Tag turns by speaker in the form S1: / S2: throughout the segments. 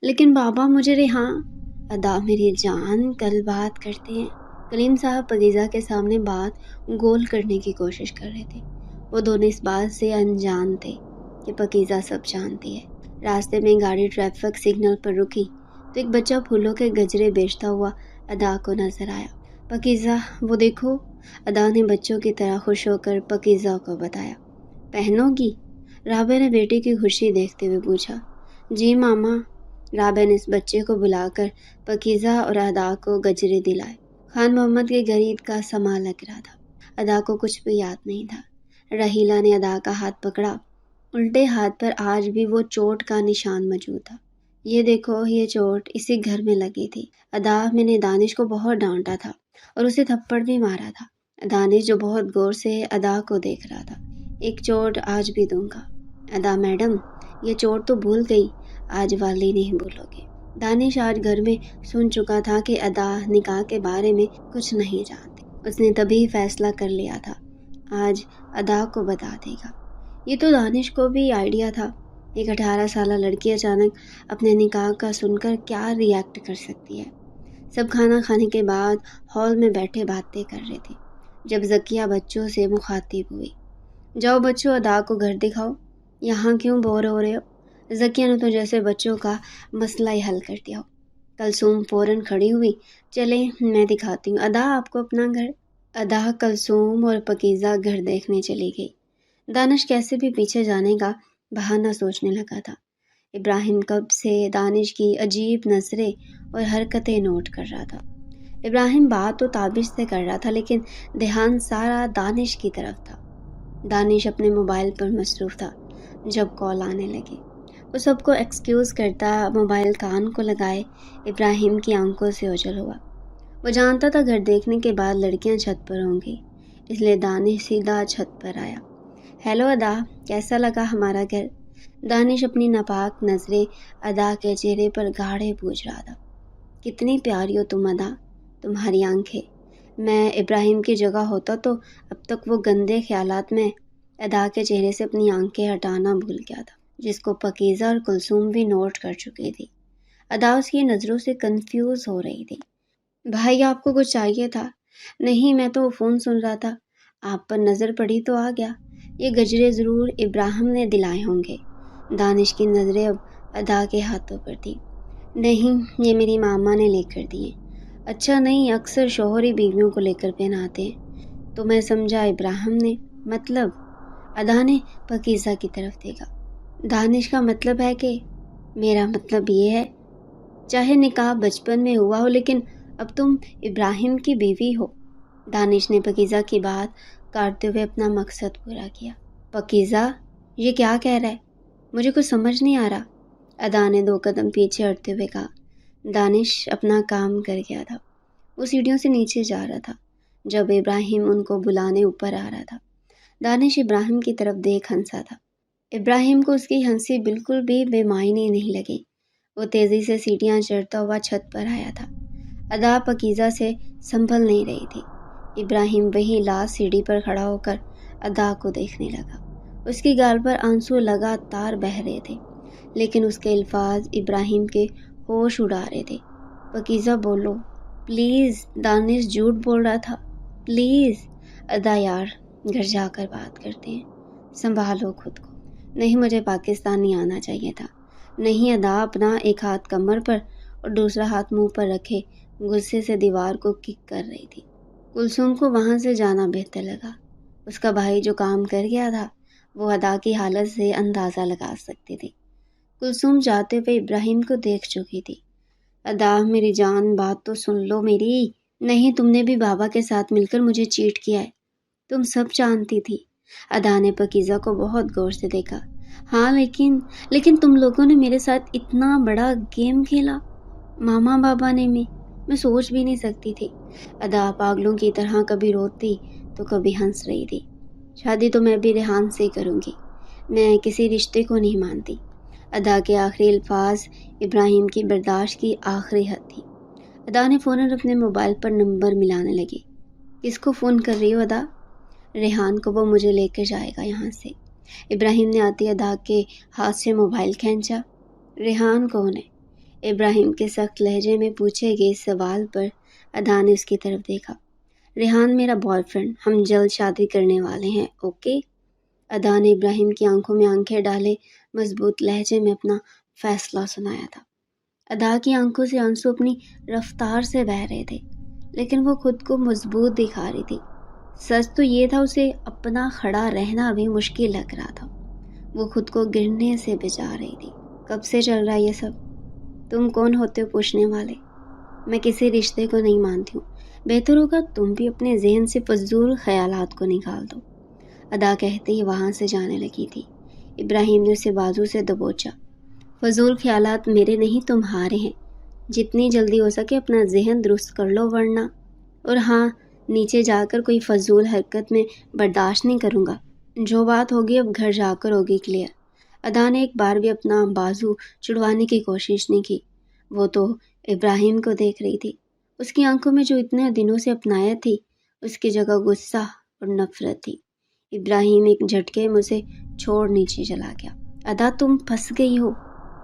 S1: لیکن بابا مجھے ریحان، ادا میری جان کل بات کرتے ہیں۔ کلیم صاحب پاکیزہ کے سامنے بات گول کرنے کی کوشش کر رہے تھے۔ وہ دونوں اس بات سے انجان تھے کہ پاکیزہ سب جانتی ہے۔ راستے میں گاڑی ٹریفک سگنل پر رکی تو ایک بچہ پھولوں کے گجرے بیچتا ہوا ادا کو نظر آیا۔ پاکیزہ وہ دیکھو، ادا نے بچوں کی طرح خوش ہو کر پاکیزہ کو بتایا۔ پہنو گی؟ رابعہ نے بیٹی کی خوشی دیکھتے ہوئے پوچھا۔ جی ماما۔ رابعہ نے اس بچے کو بلا کر پاکیزہ اور ادا کو گجرے دلائے۔ خان محمد کے گھر عید کا سماں لگ رہا تھا۔ ادا کو کچھ بھی یاد نہیں تھا۔ رحیلہ نے ادا کا ہاتھ پکڑا۔ الٹے ہاتھ پر آج بھی وہ چوٹ کا نشان موجود تھا۔ یہ دیکھو، یہ چوٹ اسی گھر میں لگی تھی۔ ادا میں نے دانش کو بہت ڈانٹا تھا اور اسے تھپڑ بھی مارا تھا۔ دانش جو بہت غور سے ادا کو دیکھ رہا تھا۔ ایک چوٹ آج بھی دوں گا۔ ادا میڈم، یہ چوٹ تو بھول گئی، آج والی نہیں بھولو گے۔ دانش آج گھر میں سن چکا تھا کہ ادا نکاح کے بارے میں کچھ نہیں جانتی۔ اس نے تبھی فیصلہ کر لیا تھا، آج ادا کو بتا دے گا۔ یہ تو دانش کو بھی آئیڈیا تھا، ایک 18 سالہ لڑکی اچانک اپنے نکاح کا سن کر کیا ری ایکٹ کر سکتی ہے۔ سب کھانا کھانے کے بعد ہال میں بیٹھے باتیں کر رہے تھے جب ذکیہ بچوں سے مخاطب ہوئی۔ جاؤ بچوں، ادا کو گھر دکھاؤ، یہاں کیوں بور ہو رہے ہو؟ ذکیہ نے تو جیسے بچوں کا مسئلہ ہی حل کر دیا ہو۔ کلثوم فوراً کھڑی ہوئی۔ چلیں میں دکھاتی ہوں ادا آپ کو اپنا گھر۔ ادا، کلثوم اور پاکیزہ گھر دیکھنے چلی گئی۔ دانش کیسے بھی پیچھے جانے کا بہانہ سوچنے لگا تھا۔ ابراہیم کب سے دانش کی عجیب نظریں اور حرکتیں نوٹ کر رہا تھا۔ ابراہیم بات تو تابش سے کر رہا تھا لیکن دھیان سارا دانش کی طرف تھا۔ دانش اپنے موبائل پر مصروف تھا جب کال آنے لگی۔ وہ سب کو ایکسکیوز کرتا موبائل کان کو لگائے ابراہیم کی آنکھوں سے اوجھل ہوا۔ وہ جانتا تھا گھر دیکھنے کے بعد لڑکیاں چھت پر ہوں گی، اس لیے دانش سیدھا چھت پر آیا۔ ہیلو ادا، کیسا لگا ہمارا گھر؟ دانش اپنی ناپاک نظریں ادا کے چہرے پر گاڑے پوچھ رہا تھا۔ کتنی پیاری ہو تم ادا، تمہاری آنکھیں۔ میں ابراہیم کی جگہ ہوتا تو اب تک وہ گندے خیالات میں ادا کے چہرے سے اپنی آنکھیں ہٹانا بھول گیا تھا، جس کو پاکیزہ اور کلثوم بھی نوٹ کر چکی تھی۔ ادا اس کی نظروں سے کنفیوز ہو رہی تھی۔ بھائی آپ کو کچھ چاہیے تھا؟ نہیں، میں تو فون سن رہا تھا، آپ پر نظر پڑی تو آ گیا۔ یہ گجرے ضرور ابراہیم نے دلائے ہوں گے۔ دانش کی نظریں اب ادا کے ہاتھوں پر تھی۔ نہیں، یہ میری ماما نے لے کر دیے۔ اچھا نہیں، اکثر شوہر ہی بیویوں کو لے کر پہناتے ہیں، تو میں سمجھا ابراہیم نے۔ مطلب؟ ادا نے پاکیزہ کی طرف دیکھا۔ دانش کا مطلب ہے کہ میرا مطلب یہ ہے، چاہے نکاح بچپن میں ہوا ہو لیکن اب تم ابراہیم کی بیوی ہو۔ دانش نے پاکیزہ کی بات کاٹتے ہوئے اپنا مقصد پورا کیا۔ پاکیزہ، یہ کیا کہہ رہا ہے؟ مجھے کچھ سمجھ نہیں آ رہا۔ ادا نے 2 قدم پیچھے ہٹتے ہوئے کہا۔ دانش اپنا کام کر گیا تھا۔ وہ سیڑھیوں سے نیچے جا رہا تھا جب ابراہیم ان کو بلانے اوپر آ رہا تھا۔ دانش ابراہیم کی طرف دیکھ ہنسا تھا۔ ابراہیم کو اس کی ہنسی بالکل بھی بے معنی نہیں لگی۔ وہ تیزی سے سیڑھیاں چڑھتا ہوا چھت پر آیا تھا۔ ادا پاکیزہ سے سنبھل نہیں رہی تھی۔ ابراہیم وہی لاسٹ سیڑھی پر کھڑا ہو کر ادا کو دیکھنے لگا۔ اس کی گال پر آنسو لگاتار بہہ رہے تھے لیکن اس کے الفاظ ابراہیم کے ہوش اڑا رہے تھے۔ پاکیزہ بولو پلیز، دانش جھوٹ بول رہا تھا، پلیز۔ ادا یار، گھر جا کر بات کرتے ہیں، سنبھالو خود کو۔ نہیں، مجھے پاکستان نہیں آنا چاہیے تھا۔ نہیں، ادا اپنا ایک ہاتھ کمر پر اور دوسرا ہاتھ منہ پر رکھے غصے سے دیوار کو کک کر رہی تھی۔ کلثوم کو وہاں سے جانا بہتر لگا۔ اس کا بھائی جو کام کر گیا تھا وہ ادا کی حالت سے اندازہ لگا سکتی تھی۔ کلثوم جاتے ہوئے ابراہیم کو دیکھ چکی تھی۔ ادا میری جان، بات تو سن لو میری۔ نہیں، تم نے بھی بابا کے ساتھ مل کر مجھے چیٹ کیا ہے، تم سب جانتی تھی۔ ادا نے پاکیزہ کو بہت غور سے دیکھا۔ ہاں لیکن تم لوگوں نے میرے ساتھ اتنا بڑا گیم کھیلا، ماما بابا نے میں سوچ بھی نہیں سکتی تھی۔ ادا پاگلوں کی طرح کبھی روتی تو کبھی ہنس رہی تھی۔ شادی تو میں بھی ریحان سے کروں گی، میں کسی رشتے کو نہیں مانتی۔ ادا کے آخری الفاظ ابراہیم کی برداشت کی آخری حد تھی۔ ادا نے فوراً اپنے موبائل پر نمبر ملانے لگی۔ کس کو فون کر رہی ہو ادا؟ ریحان کو، وہ مجھے لے کر جائے گا یہاں سے۔ ابراہیم نے آتی ادا کے ہاتھ سے موبائل کھینچا۔ ریحان کون ہے؟ ابراہیم کے سخت لہجے میں پوچھے گئے سوال پر ادا نے اس کی طرف دیکھا۔ ریحان میرا بوائے فرینڈ، ہم جلد شادی کرنے والے ہیں، اوکے؟ ادا نے ابراہیم کی آنکھوں میں آنکھیں ڈالے مضبوط لہجے میں اپنا فیصلہ سنایا تھا۔ ادا کی آنکھوں سے آنسو اپنی رفتار سے بہہ رہے تھے، لیکن وہ خود کو مضبوط دکھا رہی تھی۔ سچ تو یہ تھا اسے اپنا کھڑا رہنا بھی مشکل لگ رہا تھا۔ وہ خود کو گرنے سے بچا رہی تھی۔ کب سے چل رہا یہ سب؟ تم کون ہوتے ہو پوچھنے والے؟ میں کسی رشتے کو نہیں مانتی ہوں، بہتر ہوگا تم بھی اپنے ذہن سے فضول خیالات کو نکال دو، ادا کہتے ہی وہاں سے جانے لگی تھی۔ ابراہیم نے اسے بازو سے دبوچا۔ فضول خیالات میرے نہیں تمہارے ہیں، جتنی جلدی ہو سکے اپنا ذہن درست کر لو ورنہ، اور ہاں نیچے جا کر کوئی فضول حرکت میں برداشت نہیں کروں گا۔ جو بات ہوگی اب گھر جا کر ہوگی کلیئر۔ ادا نے ایک بار بھی اپنا بازو چھڑوانے کی کوشش نہیں کی۔ وہ تو ابراہیم کو دیکھ رہی تھی۔ اس کی آنکھوں میں جو اتنے دنوں سے اپنایا تھی اس کی جگہ غصہ اور نفرت تھی۔ ابراہیم ایک جھٹکے میں اسے چھوڑ نیچے چلا گیا۔ ادا تم پھنس گئی ہو،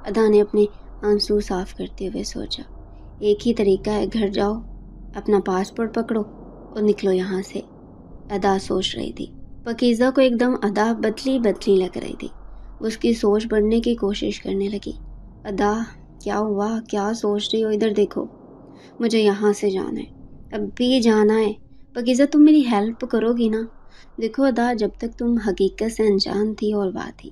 S1: ادا نے اپنے آنسو صاف کرتے ہوئے سوچا۔ ایک ہی طریقہ ہے، گھر جاؤ، اپنا پاسپورٹ پکڑو اور نکلو یہاں سے، ادا سوچ رہی تھی۔ پاکیزہ کو ایک دم ادا بدلی لگ رہی تھی۔ اس کی سوچ بڑھنے کی کوشش کرنے لگی۔ ادا کیا ہوا؟ کیا سوچ رہی ہو؟ ادھر دیکھو، مجھے یہاں سے جانا ہے، اب بھی جانا ہے۔ پاکیزہ تم میری ہیلپ کرو گی نا؟ دیکھو ادا، جب تک تم حقیقت سے انجان تھی اور بات تھی،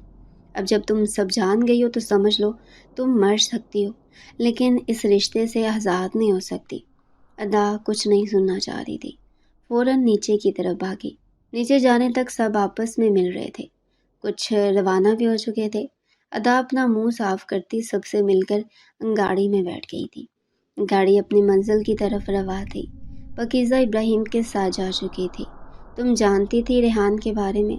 S1: اب جب تم سب جان گئی ہو تو سمجھ لو تم مر سکتی ہو، لیکن اس رشتے سے آزاد نہیں ہو سکتی۔ ادا کچھ نہیں سننا چاہ رہی تھی، فوراً نیچے کی طرف بھاگی۔ نیچے جانے تک سب آپس میں مل رہے تھے، کچھ روانہ بھی ہو چکے تھے۔ ادا اپنا منہ صاف کرتی سب سے مل کر گاڑی میں بیٹھ گئی تھی۔ گاڑی اپنی منزل کی طرف رواں تھی۔ پاکیزہ ابراہیم کے ساتھ جا چکی تھی۔ تم جانتی تھی ریحان کے بارے میں؟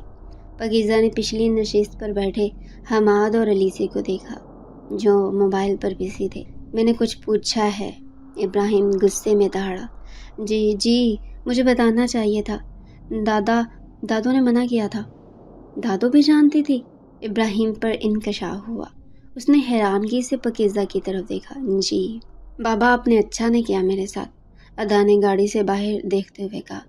S1: پاکیزہ نے پچھلی نشست پر بیٹھے حماد اور علیسی کو دیکھا جو موبائل پر بزی تھے۔ میں نے کچھ پوچھا ہے، ابراہیم غصے میں دہاڑا۔ جی مجھے بتانا چاہیے تھا، دادو نے منع کیا تھا۔ دادو بھی جانتی تھی؟ ابراہیم پر انکشاف ہوا۔ اس نے حیرانگی سے پاکیزہ کی طرف دیکھا۔ جی بابا، آپ نے اچھا نہیں کیا میرے ساتھ، ادا نے گاڑی سے باہر دیکھتے ہوئے کہا۔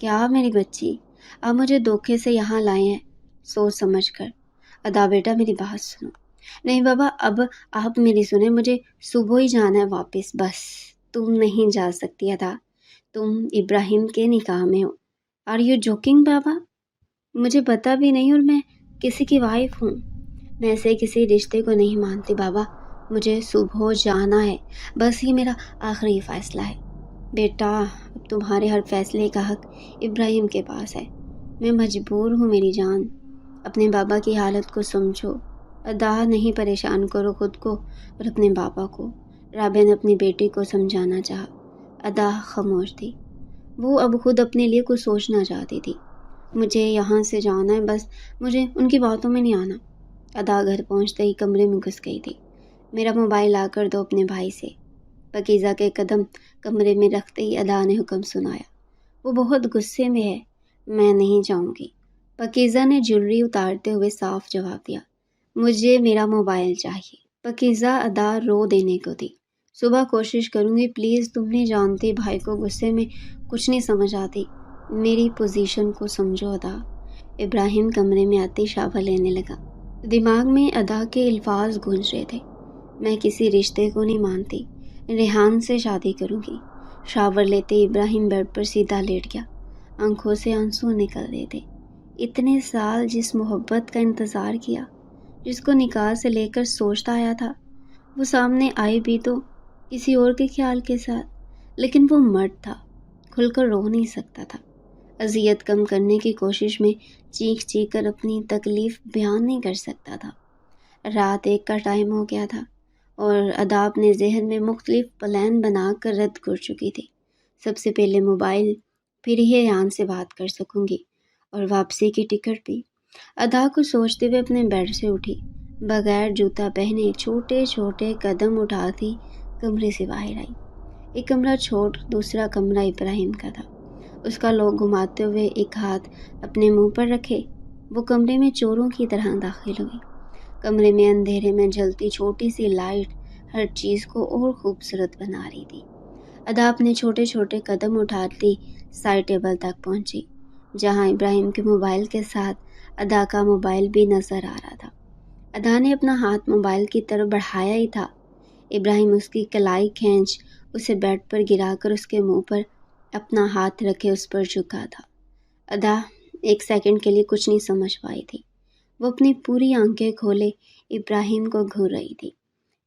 S1: کیا میری بچی، آپ مجھے دھوکے سے یہاں لائے ہیں سوچ سمجھ کر۔ ادا بیٹا میری بات سنو۔ نہیں بابا، اب آپ میری سنیں، مجھے صبح ہی جانا ہے واپس، بس۔ تم نہیں جا سکتی ادا، تم ابراہیم کے نکاح میں ہو۔ آر یو جوکنگ بابا؟ مجھے پتا بھی نہیں اور میں کسی کی وائف ہوں، میں ایسے کسی رشتے کو نہیں مانتی بابا، مجھے صبح جانا ہے، بس یہ میرا آخری فیصلہ ہے۔ بیٹا اب تمہارے ہر فیصلے کا حق ابراہیم کے پاس ہے، میں مجبور ہوں میری جان، اپنے بابا کی حالت کو سمجھو۔ ادا نہیں پریشان کرو خود کو اور اپنے بابا کو، رابعہ نے اپنی بیٹی کو سمجھانا چاہا۔ ادا خاموش تھی، وہ اب خود اپنے لیے کچھ سوچنا چاہتی تھی۔ مجھے یہاں سے جانا ہے، بس مجھے ان کی باتوں میں نہیں آنا۔ ادا گھر پہنچتے ہی کمرے میں گھس گئی تھی۔ میرا موبائل لا کر دو اپنے بھائی سے، پاکیزہ کے قدم کمرے میں رکھتے ہی ادا نے حکم سنایا۔ وہ بہت غصے میں ہے، میں نہیں جاؤں گی، پاکیزہ نے جویلری اتارتے ہوئے صاف جواب دیا۔ مجھے میرا موبائل چاہیے۔ پاکیزہ ادا رو دینے کو تھی۔ صبح کوشش کروں گی پلیز، تم نہیں جانتی بھائی کو غصے میں کچھ نہیں سمجھ آتی، میری پوزیشن کو سمجھو ادا۔ ابراہیم کمرے میں آتے شاور لینے لگا۔ دماغ میں ادا کے الفاظ گونج رہے تھے، میں کسی رشتے کو نہیں مانتی، ریحان سے شادی کروں گی۔ شاور لیتے ابراہیم بیڈ پر سیدھا لیٹ گیا، آنکھوں سے آنسو نکل رہے تھے۔ اتنے سال جس محبت کا انتظار کیا، جس کو نکاح سے لے کر سوچتا آیا تھا، وہ سامنے آئی بھی تو کسی اور کے خیال کے ساتھ، لیکن وہ مرد تھا، کھل کر رو نہیں سکتا تھا، اذیت کم کرنے کی کوشش میں چیخ چیخ کر اپنی تکلیف بیان نہیں کر سکتا تھا۔ رات 1 کا ٹائم ہو گیا تھا اور ادا اپنے ذہن میں مختلف پلان بنا کر رد کر چکی تھی۔ سب سے پہلے موبائل، پھر ہی ریحان سے بات کر سکوں گی اور واپسی کی ٹکٹ بھی۔ ادا کو سوچتے ہوئے اپنے بیڈ سے اٹھی، بغیر جوتا پہنے چھوٹے چھوٹے قدم اٹھاتی کمرے سے باہر آئی۔ ایک کمرہ چھوڑ دوسرا کمرہ ابراہیم کا تھا۔ اس کا لوگ گھماتے ہوئے ایک ہاتھ اپنے منہ پر رکھے وہ کمرے میں چوروں کی طرح داخل ہوئی۔ کمرے میں اندھیرے میں جلتی چھوٹی سی لائٹ ہر چیز کو اور خوبصورت بنا رہی تھی۔ ادا اپنے چھوٹے چھوٹے قدم اٹھاتی سائڈ ٹیبل تک پہنچی، جہاں ابراہیم کے موبائل کے ساتھ ادا کا موبائل بھی نظر آ رہا تھا۔ ادا نے اپنا ہاتھ موبائل کی طرف بڑھایا ہی تھا، ابراہیم اس کی کلائی کھینچ اسے بیڈ پر گرا کر اس کے منہ پر اپنا ہاتھ رکھے اس پر جھکا تھا۔ ادا ایک سیکنڈ کے لیے کچھ نہیں سمجھ پائی تھی۔ وہ اپنی پوری آنکھیں کھولے ابراہیم کو گھور رہی تھی۔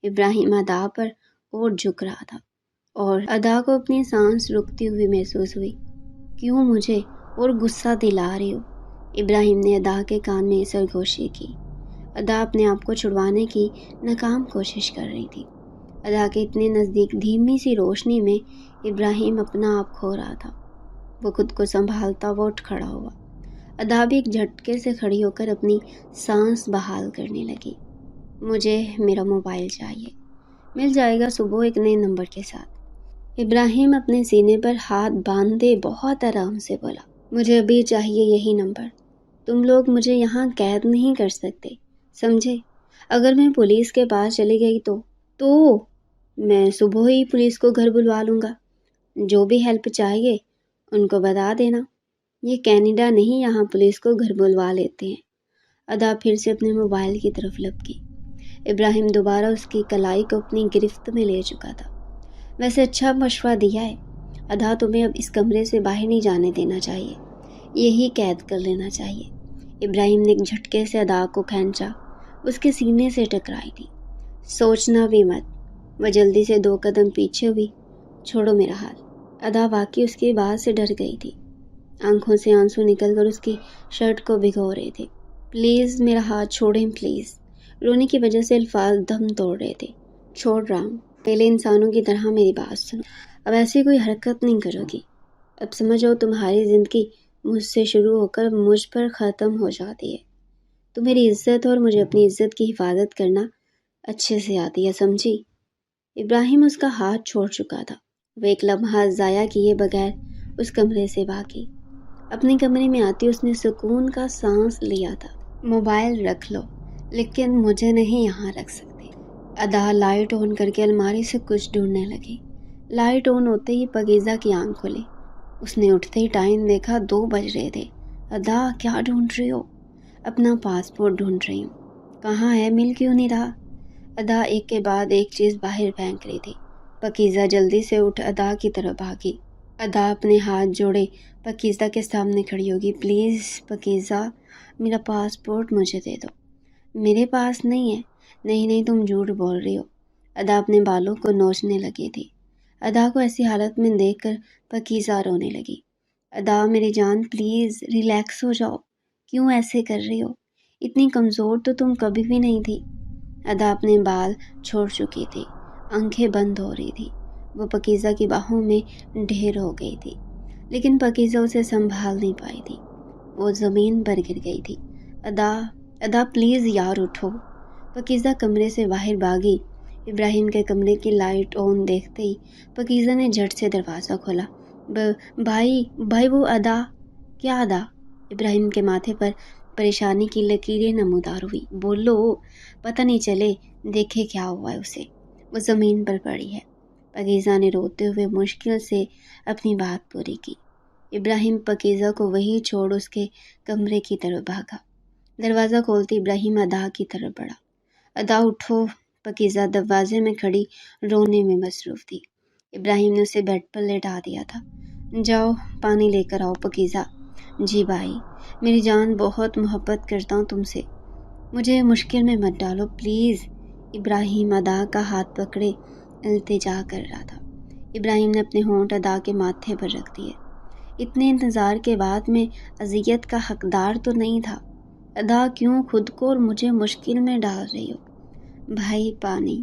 S1: ابراہیم ادا پر اور جھک رہا تھا اور ادا کو اپنی سانس رکتی ہوئی محسوس ہوئی۔ کیوں مجھے اور غصہ دلا رہی ہو؟ ابراہیم نے ادا کے کان میں سرگوشی کی۔ ادا اپنے آپ کو چھڑوانے کی ناکام کوشش کر رہی تھی۔ ادا کے اتنے نزدیک دھیمی سی روشنی میں ابراہیم اپنا آپ کھو رہا تھا۔ وہ خود کو سنبھالتا وہ اٹھ کھڑا ہوا۔ ادا بھی ایک جھٹکے سے کھڑی ہو کر اپنی سانس بحال کرنے لگی۔ مجھے میرا موبائل چاہیے، مل جائے گا صبح ایک نئے نمبر کے ساتھ۔ ابراہیم اپنے سینے پر ہاتھ باندھے بہت آرام سے بولا، مجھے ابھی چاہیے یہی نمبر۔ تم لوگ مجھے یہاں قید نہیں کر سکتے، سمجھے؟ اگر میں پولیس کے پاس چلی گئی تو میں صبح ہی پولیس کو گھر بلوا لوں گا۔ جو بھی ہیلپ چاہیے ان کو بتا دینا۔ یہ کینیڈا نہیں، یہاں پولیس کو گھر بلوا لیتے ہیں۔ ادا پھر سے اپنے موبائل کی طرف لپکی۔ ابراہیم دوبارہ اس کی کلائی کو اپنی گرفت میں لے چکا تھا۔ ویسے اچھا مشورہ دیا ہے ادا، تمہیں اب اس کمرے سے باہر نہیں جانے دینا چاہیے، یہی قید کر لینا چاہیے۔ ابراہیم نے ایک جھٹکے سے ادا کو کھینچا، اس کے سینے سے ٹکرائی تھی۔ سوچنا بھی مت۔ وہ جلدی سے 2 قدم پیچھے ہوئی۔ چھوڑو میرا ہاتھ۔ ادا واقعی اس کی بات سے ڈر گئی تھی۔ آنکھوں سے آنسو نکل کر اس کی شرٹ کو بھگو رہے تھے۔ پلیز میرا ہاتھ چھوڑیں پلیز۔ رونے کی وجہ سے الفاظ دم توڑ رہے تھے۔ چھوڑ رہا ہوں، پہلے انسانوں کی طرح میری بات سنو۔ اب ایسی کوئی حرکت نہیں کرو گی۔ اب سمجھو تمہاری زندگی مجھ سے شروع ہو کر مجھ پر ختم ہو جاتی ہے۔ تو میری عزت اور مجھے اپنی عزت کی حفاظت کرنا اچھے سے آتی ہے، سمجھی؟ ابراہیم اس کا ہاتھ چھوڑ چکا تھا۔ وہ ایک لمحہ ضائع کیے بغیر اس کمرے سے بھاگی۔ اپنے کمرے میں آتی اس نے سکون کا سانس لیا تھا۔ موبائل رکھ لو، لیکن مجھے نہیں یہاں رکھ سکتے۔ ادا لائٹ آن کر کے الماری سے کچھ ڈھونڈنے لگی۔ لائٹ آن ہوتے ہی پاکیزہ کی آنکھ کھلی۔ اس نے اٹھتے ہی ٹائم دیکھا، 2 بج رہے تھے۔ ادا کیا ڈھونڈ رہی ہو؟ اپنا پاسپورٹ ڈھونڈ رہی ہوں۔ کہاں ہے، مل کیوں نہیں رہا؟ ادا ایک کے بعد ایک چیز باہر پھینک رہی تھی۔ پاکیزہ جلدی سے اٹھ ادا کی طرف بھاگی۔ ادا اپنے ہاتھ جوڑے پاکیزہ کے سامنے کھڑی ہوگی۔ پلیز پاکیزہ، میرا پاسپورٹ مجھے دے دو۔ میرے پاس نہیں ہے۔ نہیں تم جھوٹ بول رہی ہو۔ ادا اپنے بالوں کو نوچنے لگی تھی۔ ادا کو ایسی حالت میں دیکھ کر پاکیزہ رونے لگی۔ ادا میری جان پلیز ریلیکس ہو جاؤ، کیوں ایسے کر رہی ہو؟ اتنی کمزور تو تم کبھی بھی نہیں تھی۔ ادا اپنے بال چھوڑ چکی تھی، آنکھیں بند ہو رہی تھی۔ وہ پاکیزہ کی باہوں میں ڈھیر ہو گئی تھی، لیکن پاکیزہ اسے سنبھال نہیں پائی تھی۔ وہ زمین پر گر گئی تھی۔ ادا پلیز یار اٹھو۔ پاکیزہ کمرے سے باہر بھاگی۔ ابراہیم کے کمرے کی لائٹ آن دیکھتے ہی پاکیزہ نے جھٹ سے دروازہ کھولا۔ بھائی وہ ادا۔ کیا ادا؟ ابراہیم کے ماتھے پر پریشانی کی لکیریں نمودار ہوئی۔ بولو، پتہ نہیں چلے، دیکھے کیا ہوا ہے اسے، وہ زمین پر پڑی ہے۔ پاکیزہ نے روتے ہوئے مشکل سے اپنی بات پوری کی۔ ابراہیم پاکیزہ کو وہیں چھوڑ اس کے کمرے کی طرف بھاگا۔ دروازہ کھولتے ابراہیم ادا کی طرف بڑھا۔ ادا اٹھو۔ پاکیزہ دروازے میں کھڑی رونے میں مصروف تھی۔ ابراہیم نے اسے بیڈ پر لیٹا دیا تھا۔ جاؤ پانی لے کر آؤ پاکیزہ۔ جی بھائی، میری جان بہت محبت کرتا ہوں تم سے، مجھے مشکل میں مت ڈالو پلیز۔ ابراہیم ادا کا ہاتھ پکڑے التجا کر رہا تھا۔ ابراہیم نے اپنے ہونٹ ادا کے ماتھے پر رکھ دیے۔ اتنے انتظار کے بعد میں اذیت کا حقدار تو نہیں تھا۔ ادا کیوں خود کو اور مجھے مشکل میں ڈال رہی ہو؟ بھائی پانی۔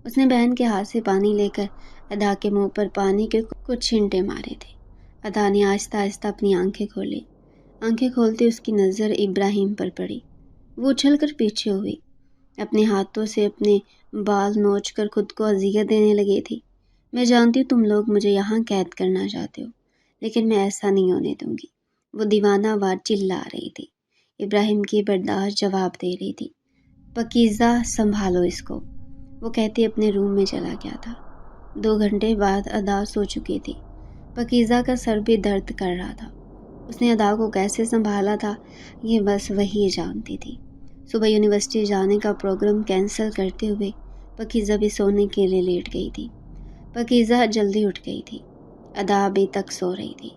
S1: اس نے بہن کے ہاتھ سے پانی لے کر ادا کے منہ پر پانی کے کچھ چھینٹے مارے تھے۔ ادا نے آہستہ آہستہ اپنی آنکھیں کھولی۔ آنکھیں کھولتے اس کی نظر ابراہیم پر پڑی۔ وہ اچھل کر پیچھے ہوئی، اپنے ہاتھوں سے اپنے بال نوچ کر خود کو اذیت دینے لگی تھی۔ میں جانتی ہوں تم لوگ مجھے یہاں قید کرنا چاہتے ہو، لیکن میں ایسا نہیں ہونے دوں گی۔ وہ دیوانہ وار چلا رہی تھی۔ ابراہیم کی برداشت جواب دے رہی تھی۔ پاکیزہ سنبھالو اس کو۔ وہ کہتی اپنے روم میں چلا گیا تھا۔ 2 گھنٹے بعد ادا سو چکی تھی۔ پاکیزہ کا سر بھی درد کر رہا تھا۔ اس نے ادا کو کیسے سنبھالا تھا یہ بس وہی جانتی تھی۔ صبح یونیورسٹی جانے کا پروگرام کینسل کرتے ہوئے پاکیزہ بھی سونے کے لیے لیٹ گئی تھی۔ پاکیزہ جلدی اٹھ گئی تھی۔ ادا ابھی تک سو رہی تھی۔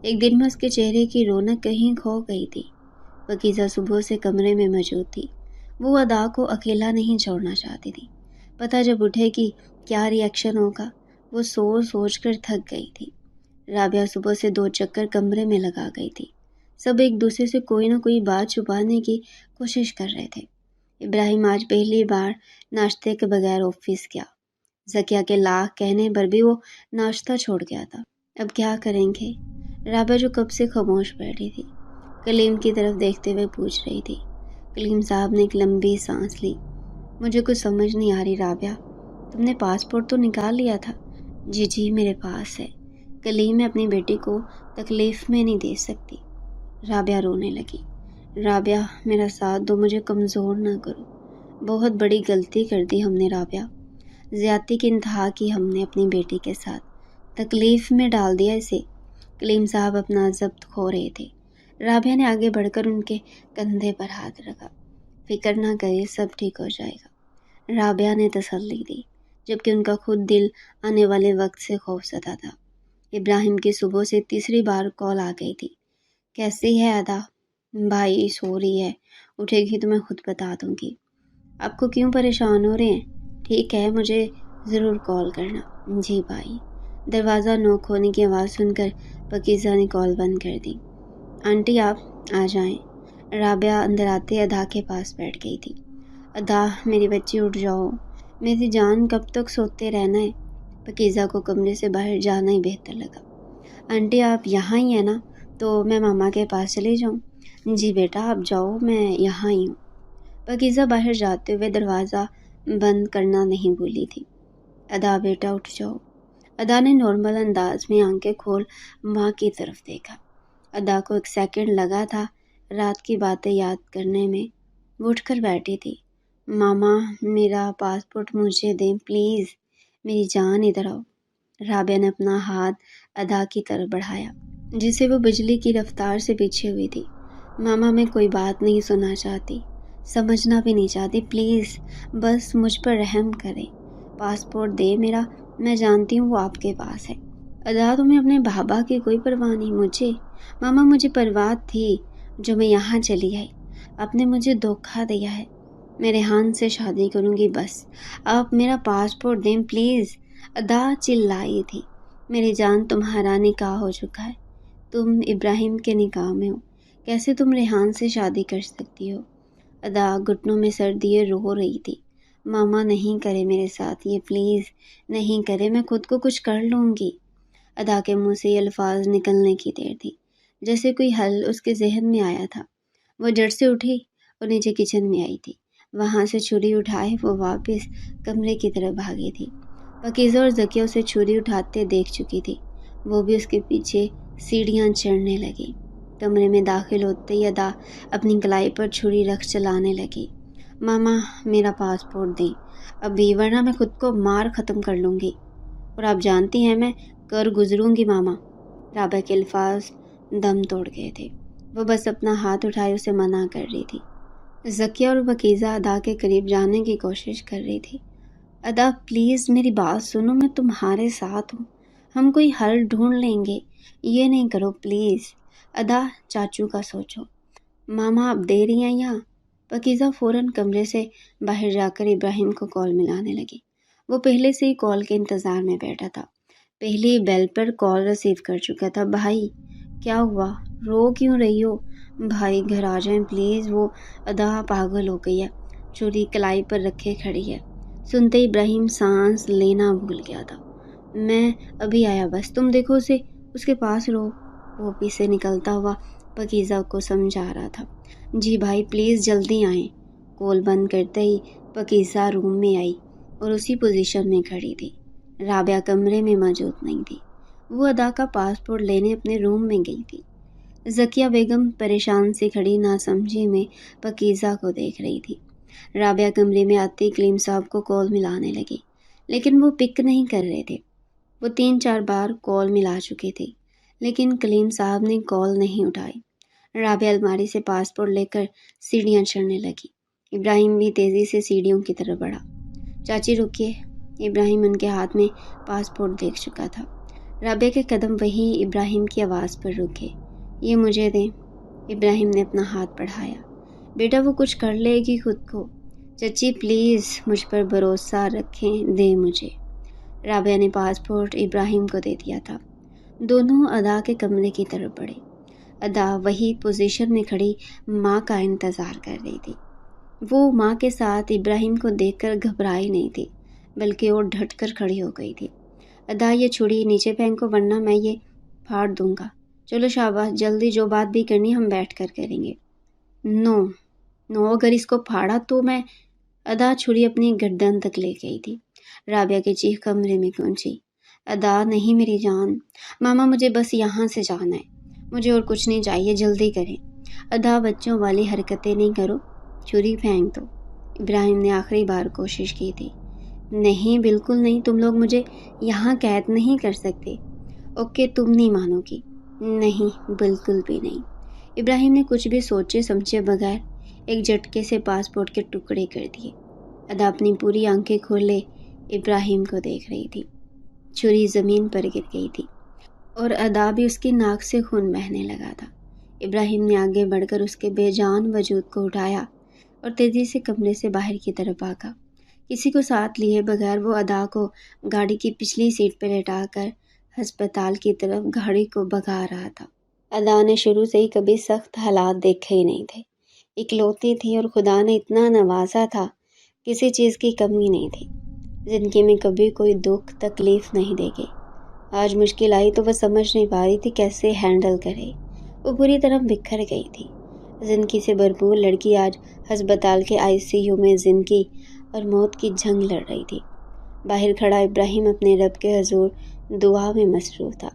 S1: ایک دن میں اس کے چہرے کی رونق کہیں کھو گئی تھی۔ پاکیزہ صبح سے کمرے میں موجود تھی۔ وہ ادا کو اکیلا نہیں چھوڑنا چاہتی تھی۔ پتہ جب اٹھے کہ کیا ری ایکشن ہوگا، وہ سوچ کر تھک گئی تھی۔ رابعہ صبح سے 2 چکر کمرے میں لگا گئی تھی۔ سب ایک دوسرے سے کوئی نہ کوئی بات چھپانے کی کوشش کر رہے تھے۔ ابراہیم آج پہلی بار ناشتے کے بغیر آفس گیا۔ زکیہ کے لاکھ کہنے پر بھی وہ ناشتہ چھوڑ گیا تھا۔ اب کیا کریں گے؟ رابعہ جو کب سے خاموش بیٹھی تھی، کلیم کی طرف دیکھتے ہوئے پوچھ رہی تھی۔ کلیم صاحب نے ایک لمبی سانس لی۔ مجھے کچھ سمجھ نہیں آ رہی رابعہ، تم نے پاسپورٹ تو نکال لیا تھا؟ جی میرے پاس ہے۔ کلیم میں اپنی بیٹی کو تکلیف میں نہیں دے سکتی۔ رابعہ رونے لگی۔ رابعہ میرا ساتھ دو، مجھے کمزور نہ کرو۔ بہت بڑی غلطی کر دی ہم نے رابعہ، زیادتی کی انتہا کی ہم نے اپنی بیٹی کے ساتھ، تکلیف میں ڈال دیا اسے۔ کلیم صاحب اپنا ضبط کھو رہے تھے۔ رابعہ نے آگے بڑھ کر ان کے کندھے پر ہاتھ رکھا۔ فکر نہ کرے، سب ٹھیک ہو جائے گا، رابعہ نے تسلی دی، جبکہ ان کا خود دل آنے والے وقت سے خوف زدہ تھا۔ ابراہیم کی صبح سے تیسری بار کال آ گئی تھی۔ کیسی ہے ادا؟ بھائی سو رہی ہے، اٹھے گی تو میں خود بتا دوں گی۔ آپ کو کیوں پریشان ہو رہے ہیں؟ ٹھیک ہے، مجھے ضرور کال کرنا۔ جی بھائی۔ دروازہ نوک ہونے کی آواز سن کر پاکیزہ نے کال بند کر دی۔ آنٹی آپ آ جائیں۔ رابعہ اندر آتے ادا کے پاس بیٹھ گئی تھی۔ ادا میری بچی اٹھ جاؤ، میری جان کب تک سوتے رہنا ہے؟ پاکیزہ کو کمرے سے باہر جانا ہی بہتر لگا۔ آنٹی آپ یہاں ہی ہیں نا، تو میں ماما کے پاس چلی جاؤں؟ جی بیٹا آپ جاؤ، میں یہاں ہی ہوں۔ پاکیزہ باہر جاتے ہوئے دروازہ بند کرنا نہیں بھولی تھی۔ ادا بیٹا اٹھ جاؤ۔ ادا نے نارمل انداز میں آنکھیں کھول ماں کی طرف دیکھا۔ ادا کو 1 سیکنڈ لگا تھا رات کی باتیں یاد کرنے میں۔ وہ اٹھ کر بیٹھی تھی۔ ماما میرا پاسپورٹ مجھے دیں پلیز، میری جان ادھر آؤ۔ رابعہ نے اپنا ہاتھ ادا کی طرف بڑھایا، جسے وہ بجلی کی رفتار سے پیچھے ہوئی تھی۔ ماما میں کوئی بات نہیں سننا چاہتی، سمجھنا بھی نہیں چاہتی، پلیز بس مجھ پر رحم کرے، پاسپورٹ دے میرا، میں جانتی ہوں وہ آپ کے پاس ہے۔ ادا تمہیں اپنے بابا کی کوئی پرواہ نہیں؟ مجھے ماما مجھے پرواہ تھی جو میں یہاں چلی آئی، آپ نے مجھے دھوکہ دیا ہے، میں ریحان سے شادی کروں گی، بس آپ میرا پاسپورٹ دیں پلیز۔ ادا چلائی تھی۔ میری جان تمہارا نکاح ہو چکا ہے، تم ابراہیم کے نکاح میں ہو، کیسے تم ریحان سے شادی کر سکتی ہو؟ ادا گھٹنوں میں سر دیے رو رہی تھی۔ ماما نہیں کرے میرے ساتھ یہ، پلیز نہیں کرے، میں خود کو کچھ کر لوں گی۔ ادا کے منہ سے یہ الفاظ نکلنے کی دیر تھی، جیسے کوئی حل اس کے ذہن میں آیا تھا۔ وہ جھٹ سے اٹھی اور نیچے کچن میں آئی تھی۔ وہاں سے چھری اٹھائے وہ واپس کمرے کی طرف بھاگی تھی۔ پاکیزہ اور زکیہ اسے چھری اٹھاتے دیکھ چکی تھی، وہ بھی اس کے پیچھے سیڑھیاں چڑھنے لگی۔ کمرے میں داخل ہوتے ہی ادا اپنی کلائی پر چھری رکھ چلانے لگی۔ ماما میرا پاسپورٹ دیں ابھی، ورنہ میں خود کو مار ختم کر لوں گی، اور آپ جانتی ہیں میں کر گزروں گی ماما۔ رابعہ کے الفاظ دم توڑ گئے تھے، وہ بس اپنا ہاتھ اٹھائے اسے منع کر رہی تھی۔ زکیہ اور پاکیزہ ادا کے قریب جانے کی کوشش کر رہی تھی۔ ادا پلیز میری بات سنو، میں تمہارے ساتھ ہوں، ہم کوئی حل ڈھونڈ لیں گے، یہ نہیں کرو پلیز۔ ادا چاچو کا سوچو۔ ماما آپ دے رہی ہیں یہاں؟ پاکیزہ فوراً کمرے سے باہر جا کر ابراہیم کو کال ملانے لگی۔ وہ پہلے سے ہی کال کے انتظار میں بیٹھا تھا، پہلی بیل پر کال ریسیو کر چکا تھا۔ بھائی کیا ہوا، رو کیوں رہی ہو؟ بھائی گھر آ جائیں پلیز، وہ ادا پاگل ہو گئی ہے، چھری کلائی پر رکھے کھڑی ہے۔ سنتے ہی ابراہیم سانس لینا بھول گیا تھا۔ میں ابھی آیا، بس تم دیکھو اسے، اس کے پاس رہو۔ وہ پیچھے نکلتا ہوا پاکیزہ کو سمجھا رہا تھا۔ جی بھائی پلیز جلدی آئیں۔ کال بند کرتے ہی پاکیزہ روم میں آئی اور اسی پوزیشن میں کھڑی تھی۔ رابعہ کمرے میں موجود نہیں تھی، وہ ادا کا پاسپورٹ لینے اپنے روم میں گئی تھی۔ زکیہ بیگم پریشان سی کھڑی ناسمجھی میں پاکیزہ کو دیکھ رہی تھی۔ رابعہ کمرے میں آتے ہی کلیم صاحب کو کال ملانے لگی، لیکن وہ پک نہیں کر رہے تھے۔ وہ 3-4 بار کال ملا چکے تھے، لیکن کلیم صاحب نے کال نہیں اٹھائی۔ رابعہ الماری سے پاسپورٹ لے کر سیڑھیاں چڑھنے لگی۔ ابراہیم بھی تیزی سے سیڑھیوں کی طرف بڑھا۔ چاچی رکیے۔ ابراہیم ان کے ہاتھ میں پاسپورٹ دیکھ چکا تھا۔ رابعہ کے قدم وہی ابراہیم کی آواز پر رکے۔ یہ مجھے دیں۔ ابراہیم نے اپنا ہاتھ بڑھایا۔ بیٹا وہ کچھ کر لے گی خود کو۔ چچی پلیز مجھ پر بھروسہ رکھیں، دیں مجھے۔ رابعہ نے پاسپورٹ ابراہیم کو دے دیا تھا۔ دونوں ادا کے کمرے کی طرف بڑھے۔ ادا وہی پوزیشن میں کھڑی ماں کا انتظار کر رہی تھی۔ وہ ماں کے ساتھ ابراہیم کو دیکھ کر گھبرائی نہیں تھی، بلکہ وہ ڈٹ کر کھڑی ہو گئی تھی۔ ادا یہ چھڑی نیچے پھینکو ورنہ میں یہ پھاڑ دوں گا۔ چلو شاباش، جلدی جو بات بھی کرنی ہم بیٹھ کر کریں گے۔ نو اگر اس کو پھاڑا تو میں… ادا چھری اپنی گردن تک لے گئی تھی۔ رابعہ کی چیخ کمرے میں گونجی۔ ادا نہیں میری جان، ماما مجھے بس یہاں سے جانا ہے، مجھے اور کچھ نہیں چاہیے، جلدی کریں۔ ادا بچوں والی حرکتیں نہیں کرو، چھری پھینک دو۔ ابراہیم نے آخری بار کوشش کی تھی۔ نہیں بالکل نہیں، تم لوگ مجھے یہاں قید نہیں کر سکتے۔ اوکے تم نہیں مانو گی۔ نہیں بالکل بھی نہیں۔ ابراہیم نے کچھ بھی سوچے سمجھے بغیر ایک جھٹکے سے پاسپورٹ کے ٹکڑے کر دیے۔ ادا اپنی پوری آنکھیں کھولے ابراہیم کو دیکھ رہی تھی۔ چھری زمین پر گر گئی تھی اور ادا بھی اس کی ناک سے خون بہنے لگا تھا۔ ابراہیم نے آگے بڑھ کر اس کے بے جان وجود کو اٹھایا اور تیزی سے کمرے سے باہر کی طرف بھاگا۔ کسی کو ساتھ لیے بغیر وہ ادا کو گاڑی کی پچھلی سیٹ پر لٹا کر ہسپتال کی طرف گاڑی کو بھگا رہا تھا۔ ادا نے شروع سے ہی کبھی سخت حالات دیکھے ہی نہیں تھے۔ اکلوتی تھی اور خدا نے اتنا نوازا تھا، کسی چیز کی کمی نہیں تھی۔ زندگی میں کبھی کوئی دکھ تکلیف نہیں دے گئی۔ آج مشکل آئی تو وہ سمجھ نہیں پا رہی تھی کیسے ہینڈل کرے۔ وہ پوری طرح بکھر گئی تھی۔ زندگی سے بھرپور لڑکی آج ہسپتال کے ICU میں زندگی اور موت کی جنگ لڑ رہی تھی۔ باہر کھڑا ابراہیم اپنے رب کے حضور دعا میں مصروف تھا۔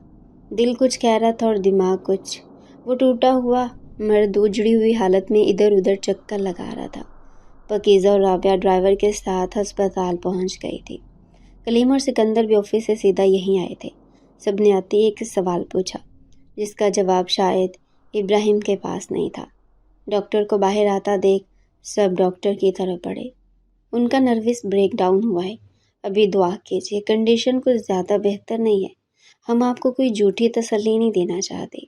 S1: دل کچھ کہہ رہا تھا اور دماغ کچھ۔ وہ ٹوٹا ہوا مرد اجڑی ہوئی حالت میں ادھر ادھر چکر لگا رہا تھا۔ پاکیزہ اور رابعہ ڈرائیور کے ساتھ ہسپتال پہنچ گئی تھی۔ کلیم اور سکندر بھی آفس سے سیدھا یہیں آئے تھے۔ سب نے آتے ایک سوال پوچھا، جس کا جواب شاید ابراہیم کے پاس نہیں تھا۔ ڈاکٹر کو باہر آتا دیکھ سب ڈاکٹر کی طرف بڑھے۔ ان کا نروس بریک ڈاؤن ہوا ہے، ابھی دعا کیجیے، کنڈیشن کچھ زیادہ بہتر نہیں ہے، ہم آپ کو کوئی جھوٹی تسلی نہیں دینا چاہتے۔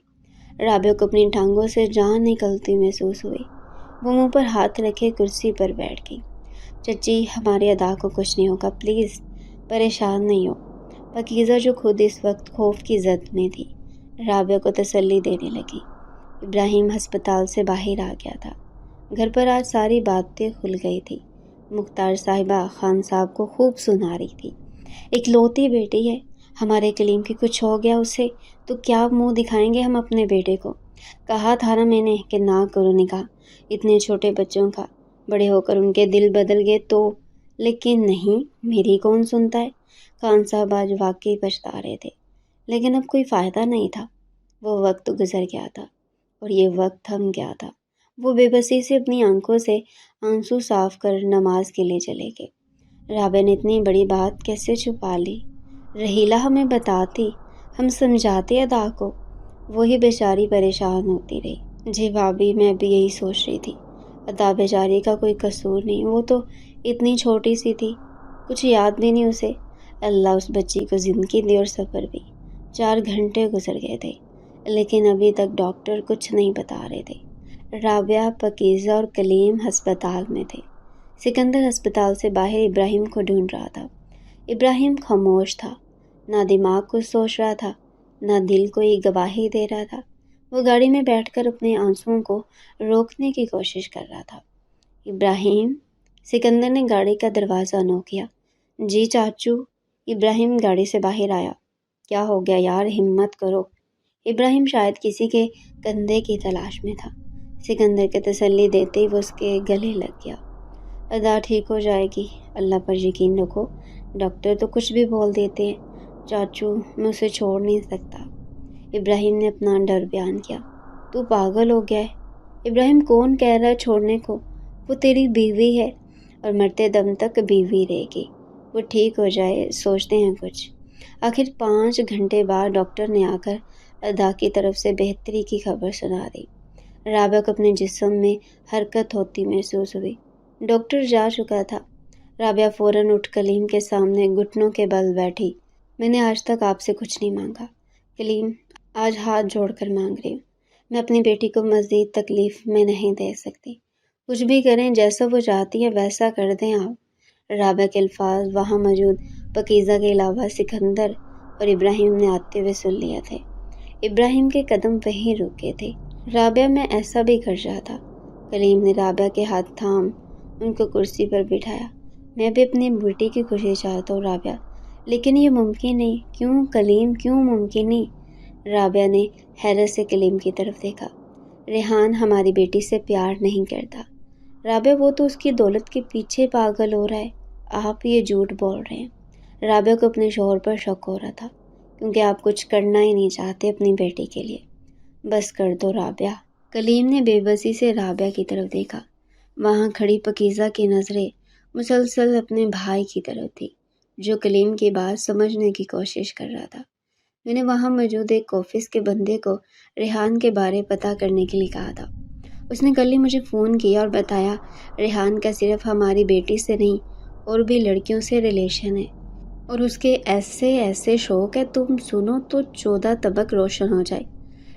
S1: رابعہ کو اپنی ٹانگوں سے جان نکلتی محسوس ہوئی۔ وہ منہ پر ہاتھ رکھے کرسی پر بیٹھ گئی۔ چچی ہمارے ادا کو کچھ نہیں ہوگا، پلیز پریشان نہیں ہو۔ پاکیزہ جو خود اس وقت خوف کی زد میں تھی، رابعہ کو تسلی دینے لگی۔ ابراہیم ہسپتال سے باہر آ گیا تھا۔ گھر پر آج ساری باتیں کھل گئی تھی۔ مختار صاحبہ خان صاحب کو خوب سنا رہی تھی۔ اکلوتی بیٹی ہے ہمارے کلیم کی، کچھ ہو گیا اسے تو کیا منہ دکھائیں گے ہم اپنے بیٹے کو؟ کہا تھا نا میں نے کہ نہ کرو نکاح اتنے چھوٹے بچوں کا، بڑے ہو کر ان کے دل بدل گئے تو۔ لیکن نہیں، میری کون سنتا ہے۔ خان صاحب آج واقعی پچھتا رہے تھے، لیکن اب کوئی فائدہ نہیں تھا۔ وہ وقت گزر گیا تھا اور یہ وقت تھم گیا تھا۔ وہ بے بسی سے اپنی آنکھوں سے آنسو صاف کر نماز کے لیے چلے گئے۔ رابعہ نے اتنی بڑی بات کیسے چھپا لی؟ رحیلہ ہمیں بتاتی، ہم سمجھاتے ادا کو۔ وہی بیچاری پریشان ہوتی رہی۔ جی بھابھی، میں بھی یہی سوچ رہی تھی۔ ادا بیچاری کا کوئی قصور نہیں، وہ تو اتنی چھوٹی سی تھی، کچھ یاد بھی نہیں اسے۔ اللہ اس بچی کو زندگی دے اور صبر بھی۔ 4 گھنٹے گزر گئے تھے، لیکن ابھی تک ڈاکٹر کچھ نہیں بتا رہے تھے۔ رابعہ، پاکیزہ اور کلیم ہسپتال میں تھے۔ سکندر ہسپتال سے باہر ابراہیم کو ڈھونڈ رہا تھا۔ ابراہیم خاموش تھا، نہ دماغ کچھ سوچ رہا تھا، نہ دل کوئی گواہی دے رہا تھا۔ وہ گاڑی میں بیٹھ کر اپنے آنسوؤں کو روکنے کی کوشش کر رہا تھا۔ ابراہیم، سکندر نے گاڑی کا دروازہ نوک کیا۔ جی چاچو۔ ابراہیم گاڑی سے باہر آیا۔ کیا ہو گیا یار، ہمت کرو۔ ابراہیم شاید کسی کے کندھے کی تلاش میں تھا۔ سکندر کے تسلی دیتے ہی وہ اس کے گلے لگ گیا۔ ادا ٹھیک ہو جائے گی، اللہ پر یقین رکھو، ڈاکٹر تو کچھ بھی بول دیتے ہیں۔ چاچو میں اسے چھوڑ نہیں سکتا۔ ابراہیم نے اپنا ڈر بیان کیا۔ تو پاگل ہو گیا ہے۔ ابراہیم کون کہہ رہا ہے چھوڑنے کو؟ وہ تیری بیوی ہے اور مرتے دم تک بیوی رہے گی۔ وہ ٹھیک ہو جائے سوچتے ہیں کچھ۔ آخر 5 گھنٹے بعد ڈاکٹر نے آ کر ادا کی طرف سے بہتری کی خبر سنا دی۔ رابعہ کو اپنے جسم میں حرکت ہوتی محسوس ہوئی۔ ڈاکٹر جا چکا تھا۔ رابعہ فوراً اٹھ کلیم کے سامنے گھٹنوں کے بل بیٹھی۔ میں نے آج تک آپ سے کچھ نہیں مانگا کلیم، آج ہاتھ جوڑ کر مانگ رہی ہوں۔ میں اپنی بیٹی کو مزید تکلیف میں نہیں دے سکتی۔ کچھ بھی کریں، جیسا وہ چاہتی ہے ویسا کر دیں آپ۔ رابعہ کے الفاظ وہاں موجود پاکیزہ کے علاوہ سکندر اور ابراہیم نے آتے ہوئے سن لیے تھے۔ ابراہیم کے قدم وہیں رکے تھے۔ رابعہ میں ایسا بھی کر چاہتا۔ کلیم نے رابعہ کے ہاتھ تھام ان کو کرسی پر بٹھایا۔ میں بھی اپنی بیٹی کی خوشی چاہتا ہوں رابعہ، لیکن یہ ممکن نہیں۔ کیوں کلیم، کیوں ممکن نہیں؟ رابعہ نے حیرت سے کلیم کی طرف دیکھا۔ ریحان ہماری بیٹی سے پیار نہیں کرتا رابعہ، وہ تو اس کی دولت کے پیچھے پاگل ہو رہا ہے۔ آپ یہ جھوٹ بول رہے ہیں۔ رابعہ کو اپنے شوہر پر شک ہو رہا تھا، کیونکہ آپ کچھ کرنا ہی نہیں چاہتے اپنی بیٹی کے لیے۔ بس کر دو رابعہ۔ کلیم نے بے بسی سے رابعہ کی طرف دیکھا۔ وہاں کھڑی پاکیزہ کی نظریں مسلسل اپنے بھائی کی طرف تھی، جو کلیم کی بات سمجھنے کی کوشش کر رہا تھا۔ میں نے وہاں موجود ایک آفس کے بندے کو ریحان کے بارے پتہ کرنے کے لیے کہا تھا۔ اس نے کل ہی مجھے فون کیا اور بتایا ریحان کا صرف ہماری بیٹی سے نہیں اور بھی لڑکیوں سے ریلیشن ہے، اور اس کے ایسے شوق ہے، تم سنو تو 14 طبق روشن ہو جائے۔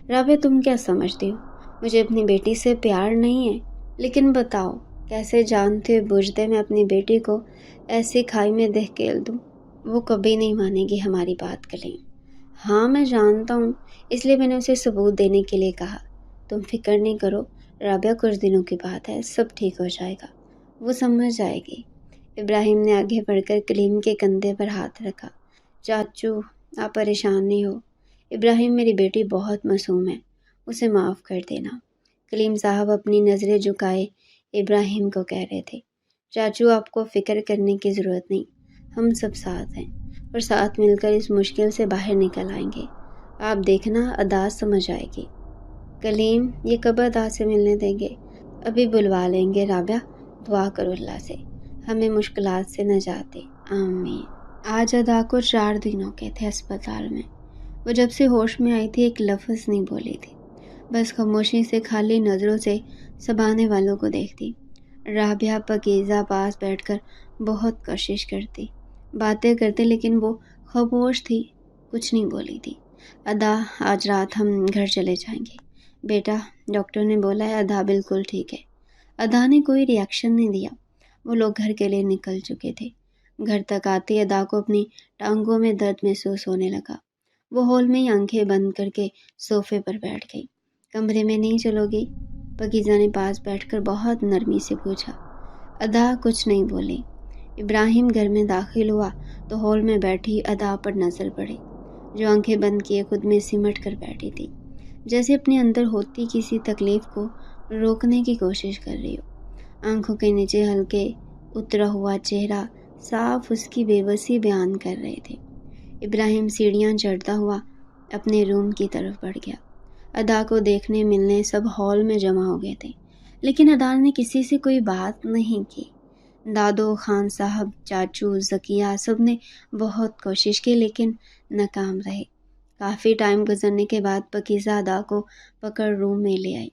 S1: رابعہ تم کیا سمجھتی ہو؟ مجھے اپنی بیٹی سے پیار نہیں ہے، لیکن بتاؤ کیسے جانتے بوجھتے میں اپنی بیٹی کو ایسی کھائی میں دھکیل دوں؟ وہ کبھی نہیں مانے گی ہماری بات کلیم۔ ہاں میں جانتا ہوں، اس لیے میں نے اسے ثبوت دینے کے لیے کہا۔ تم فکر نہیں کرو رابعہ، کچھ دنوں کی بات ہے، سب ٹھیک ہو جائے گا، وہ سمجھ جائے گی۔ ابراہیم نے آگے بڑھ کر کلیم کے کندھے پر ہاتھ رکھا۔ چاچو آپ پریشان نہیں ہو، ابراہیم میری بیٹی بہت معصوم ہے، اسے معاف کر دینا۔ کلیم صاحب اپنی نظریں جھکائے ابراہیم کو کہہ رہے تھے، چاچو آپ کو فکر کرنے کی ضرورت نہیں، ہم سب ساتھ ہیں اور ساتھ مل کر اس مشکل سے باہر نکل آئیں گے۔ آپ دیکھنا ادا سمجھ آئے گی۔ کلیم یہ کب ادا سے ملنے دیں گے؟ ابھی بلوا لیں گے رابعہ، دعا کرو اللہ سے ہمیں مشکلات سے نجات دے، آمین۔ آج ادا کو 4 دن ہو گئے تھے اسپتال میں۔ وہ جب سے ہوش میں آئی تھی ایک لفظ نہیں بولی تھی، بس خاموشی سے خالی نظروں سے سب آنے والوں کو دیکھتی۔ رابعہ پاکیزہ پاس بیٹھ کر بہت کوشش کرتی، باتیں کرتے، لیکن وہ خاموش تھی، کچھ نہیں بولی تھی۔ ادا آج رات ہم گھر چلے جائیں گے بیٹا، ڈاکٹر نے بولا ہے ادا بالکل ٹھیک ہے۔ ادا نے کوئی ری ایکشن نہیں دیا۔ وہ لوگ گھر کے لیے نکل چکے تھے۔ گھر تک آتی ادا کو اپنی ٹانگوں میں درد محسوس ہونے لگا۔ وہ ہال میں ہی آنکھیں بند کر کے صوفے پر بیٹھ گئی۔ کمرے میں نہیں چلو گی؟ پاکیزہ نے پاس بیٹھ کر بہت نرمی سے پوچھا۔ ادا کچھ نہیں بولی۔ ابراہیم گھر میں داخل ہوا تو ہال میں بیٹھی ادا پر نظر پڑی، جو آنکھیں بند کیے خود میں سمٹ کر بیٹھی تھی، جیسے اپنے اندر ہوتی کسی تکلیف کو روکنے کی کوشش کر رہی ہو۔ آنکھوں کے نیچے ہلکے اترا ہوا چہرہ صاف اس کی بے بسی بیان کر رہے تھے۔ ابراہیم سیڑھیاں چڑھتا ہوا اپنے روم کی طرف بڑھ گیا۔ ادا کو دیکھنے ملنے سب ہال میں جمع ہو گئے تھے، لیکن ادا نے کسی سے کوئی بات نہیں کی۔ دادو، خان صاحب، چاچو، ذکیہ سب نے بہت کوشش کی، لیکن ناکام رہے۔ کافی ٹائم گزرنے کے بعد پاکیزہ ادا کو پکڑ روم میں لے آئی۔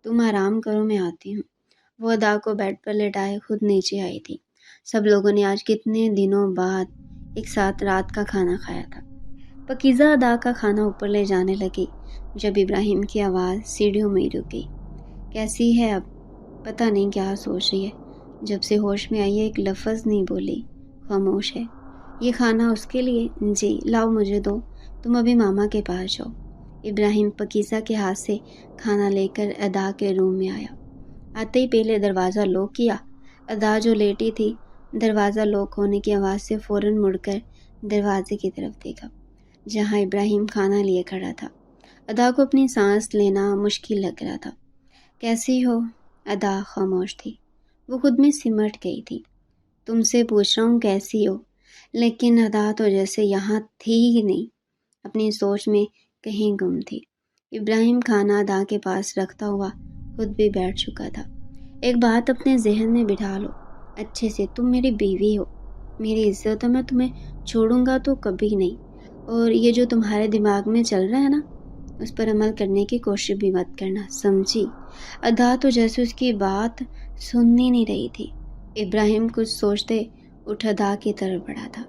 S1: تم آرام کرو، میں آتی ہوں۔ وہ ادا کو بیڈ پر لٹائے خود نیچے آئی تھی۔ سب لوگوں نے آج کتنے دنوں بعد ایک ساتھ رات کا کھانا کھایا تھا۔ پاکیزہ ادا کا کھانا اوپر لے جانے لگی جب ابراہیم کی آواز سیڑھیوں میں رک گئی۔ کیسی ہے اب؟ پتہ نہیں کیا سوچ رہی ہے، جب سے ہوش میں آئی ہے ایک لفظ نہیں بولی، خاموش ہے۔ یہ کھانا اس کے لیے؟ جی لاؤ مجھے دو، تم ابھی ماما کے پاس جاؤ۔ ابراہیم پاکیزہ کے ہاتھ سے کھانا لے کر ادا کے روم میں آیا۔ آتے ہی پہلے دروازہ لاک کیا۔ ادا جو لیٹی تھی دروازہ لاک ہونے کی آواز سے فوراً مڑ کر دروازے کی طرف دیکھا، جہاں ابراہیم کھانا لیے کھڑا تھا۔ ادا کو اپنی سانس لینا مشکل لگ رہا تھا۔ کیسی ہو؟ ادا خاموش تھی، وہ خود میں سمٹ گئی تھی۔ تم سے پوچھ رہا ہوں کیسی ہو، لیکن ادا تو جیسے یہاں تھی ہی نہیں، اپنی سوچ میں کہیں گم تھی۔ ابراہیم کھانا ادا کے پاس رکھتا ہوا خود بھی بیٹھ چکا تھا۔ ایک بات اپنے ذہن میں بٹھا لو اچھے سے، تم میری بیوی ہو، میری عزت ہے، میں تمہیں چھوڑوں گا تو کبھی نہیں۔ اور یہ جو تمہارے دماغ میں چل رہا ہے نا، اس پر عمل کرنے کی کوشش بھی مت کرنا، سمجھی؟ ادا تو جیسے اس کی بات سننی نہیں رہی تھی۔ ابراہیم کچھ سوچتے اٹھ ادا کی طرف بڑھا تھا۔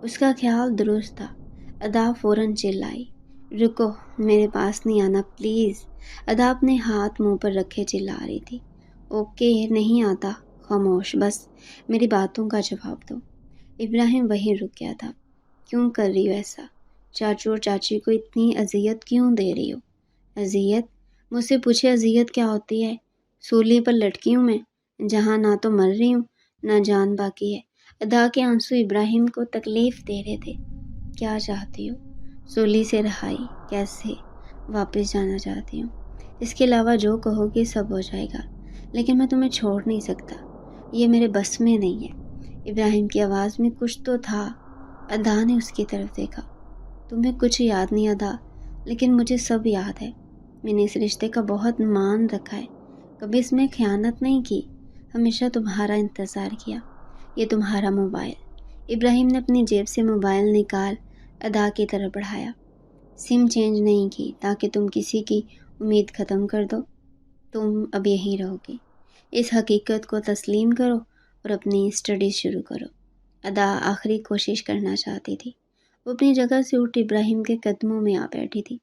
S1: اس کا خیال درست تھا۔ ادا فوراً چلائی، رکو، میرے پاس نہیں آنا پلیز۔ ادا اپنے ہاتھ منہ پر رکھے چلا رہی تھی۔ اوکے، نہیں آتا، خاموش، بس میری باتوں کا جواب دو۔ ابراہیم وہیں رک گیا تھا۔ کیوں کر رہی ہو ایسا؟ چاچو اور چاچی کو اتنی اذیت کیوں دے رہی ہو؟ اذیت؟ مجھ سے پوچھے اذیت کیا ہوتی ہے؟ سولی پر لٹکی ہوں میں، جہاں نہ تو مر رہی ہوں نہ جان باقی ہے۔ ادا کے آنسو ابراہیم کو تکلیف دے رہے تھے۔ کیا چاہتی ہو؟ سولی سے رہائی؟ کیسے؟ واپس جانا چاہتی ہوں۔ اس کے علاوہ جو کہو گے سب ہو جائے گا، لیکن میں تمہیں چھوڑ نہیں سکتا، یہ میرے بس میں نہیں ہے۔ ابراہیم کی آواز میں کچھ تو تھا۔ ادا نے اس کی طرف دیکھا۔ تمہیں کچھ یاد نہیں ادا، لیکن مجھے سب یاد ہے۔ میں نے اس رشتے کا بہت مان رکھا ہے، کبھی اس میں خیانت نہیں کی، ہمیشہ تمہارا انتظار کیا۔ یہ تمہارا موبائل۔ ابراہیم نے اپنی جیب سے موبائل نکال ادا کی طرف بڑھایا۔ سم چینج نہیں کی تاکہ تم کسی کی امید ختم کر دو۔ تم اب یہیں رہو گی۔ اس حقیقت کو تسلیم کرو اور اپنی اسٹڈی شروع کرو۔ ادا آخری کوشش کرنا چاہتی تھی۔ وہ اپنی جگہ سے اٹھ ابراہیم کے قدموں میں آ بیٹھی تھی۔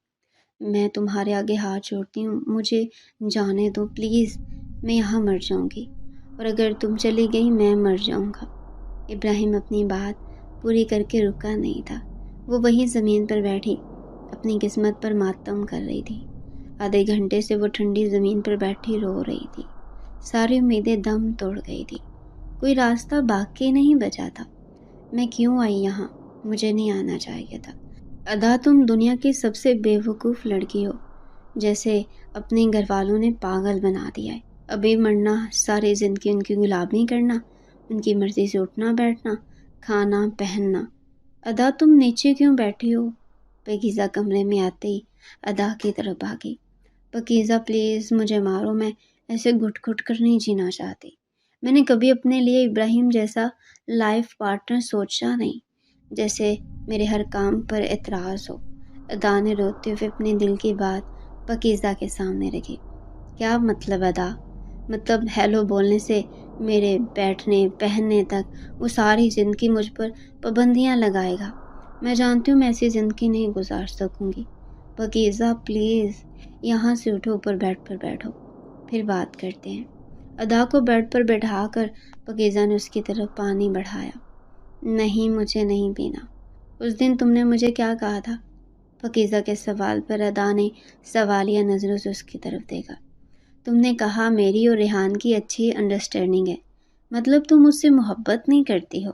S1: میں تمہارے آگے ہاتھ جوڑتی ہوں، مجھے جانے دو پلیز، میں یہاں مر جاؤں گی، اور اگر تم چلی گئی میں مر جاؤں گا۔ ابراہیم اپنی بات پوری کر کے رکا نہیں تھا۔ وہ وہیں زمین پر بیٹھی اپنی قسمت پر ماتم کر رہی تھی۔ آدھے گھنٹے سے وہ ٹھنڈی زمین پر بیٹھی رو رہی تھی۔ ساری امیدیں دم توڑ گئی تھی۔ کوئی راستہ باقی نہیں بچا تھا۔ میں کیوں آئی یہاں؟ مجھے نہیں آنا چاہیے تھا۔ ادا، تم دنیا کی سب سے بے وقوف لڑکی ہو، جیسے اپنے گھر والوں نے پاگل بنا دیا ہے۔ ابھی مرنا، ساری زندگی ان کی غلامی کرنا، ان کی مرضی سے اٹھنا بیٹھنا، کھانا پہننا۔ ادا، تم نیچے کیوں بیٹھی ہو؟ پاکیزہ کمرے میں آتے ہی ادا کی طرف بھاگی۔ پاکیزہ پلیز مجھے مارو، میں ایسے گھٹ گھٹ کر نہیں جینا چاہتی۔ میں نے کبھی اپنے لیے ابراہیم جیسا لائف پارٹنر سوچا نہیں، جیسے میرے ہر کام پر اعتراض ہو۔ ادا نے روتے ہوئے اپنے دل کی بات پاکیزہ کے سامنے رکھی۔ کیا مطلب ادا؟ مطلب ہیلو بولنے سے میرے بیٹھنے پہننے تک وہ ساری زندگی مجھ پر پابندیاں لگائے گا؟ میں جانتی ہوں میں ایسی زندگی نہیں گزار سکوں گی۔ پاکیزہ پلیز، یہاں سے اٹھو، اوپر بیڈ پر بیٹھو، پھر بات کرتے ہیں۔ ادا کو بیڈ پر بیٹھا کر پاکیزہ نے اس کی طرف پانی بڑھایا۔ نہیں، مجھے نہیں پینا۔ اس دن تم نے مجھے کیا کہا تھا؟ پاکیزہ کے سوال پر ادا نے سوالیہ نظروں سے اس کی طرف دیکھا۔ تم نے کہا میری اور ریحان کی اچھی انڈرسٹینڈنگ ہے، مطلب تم مجھ سے محبت نہیں کرتی ہو،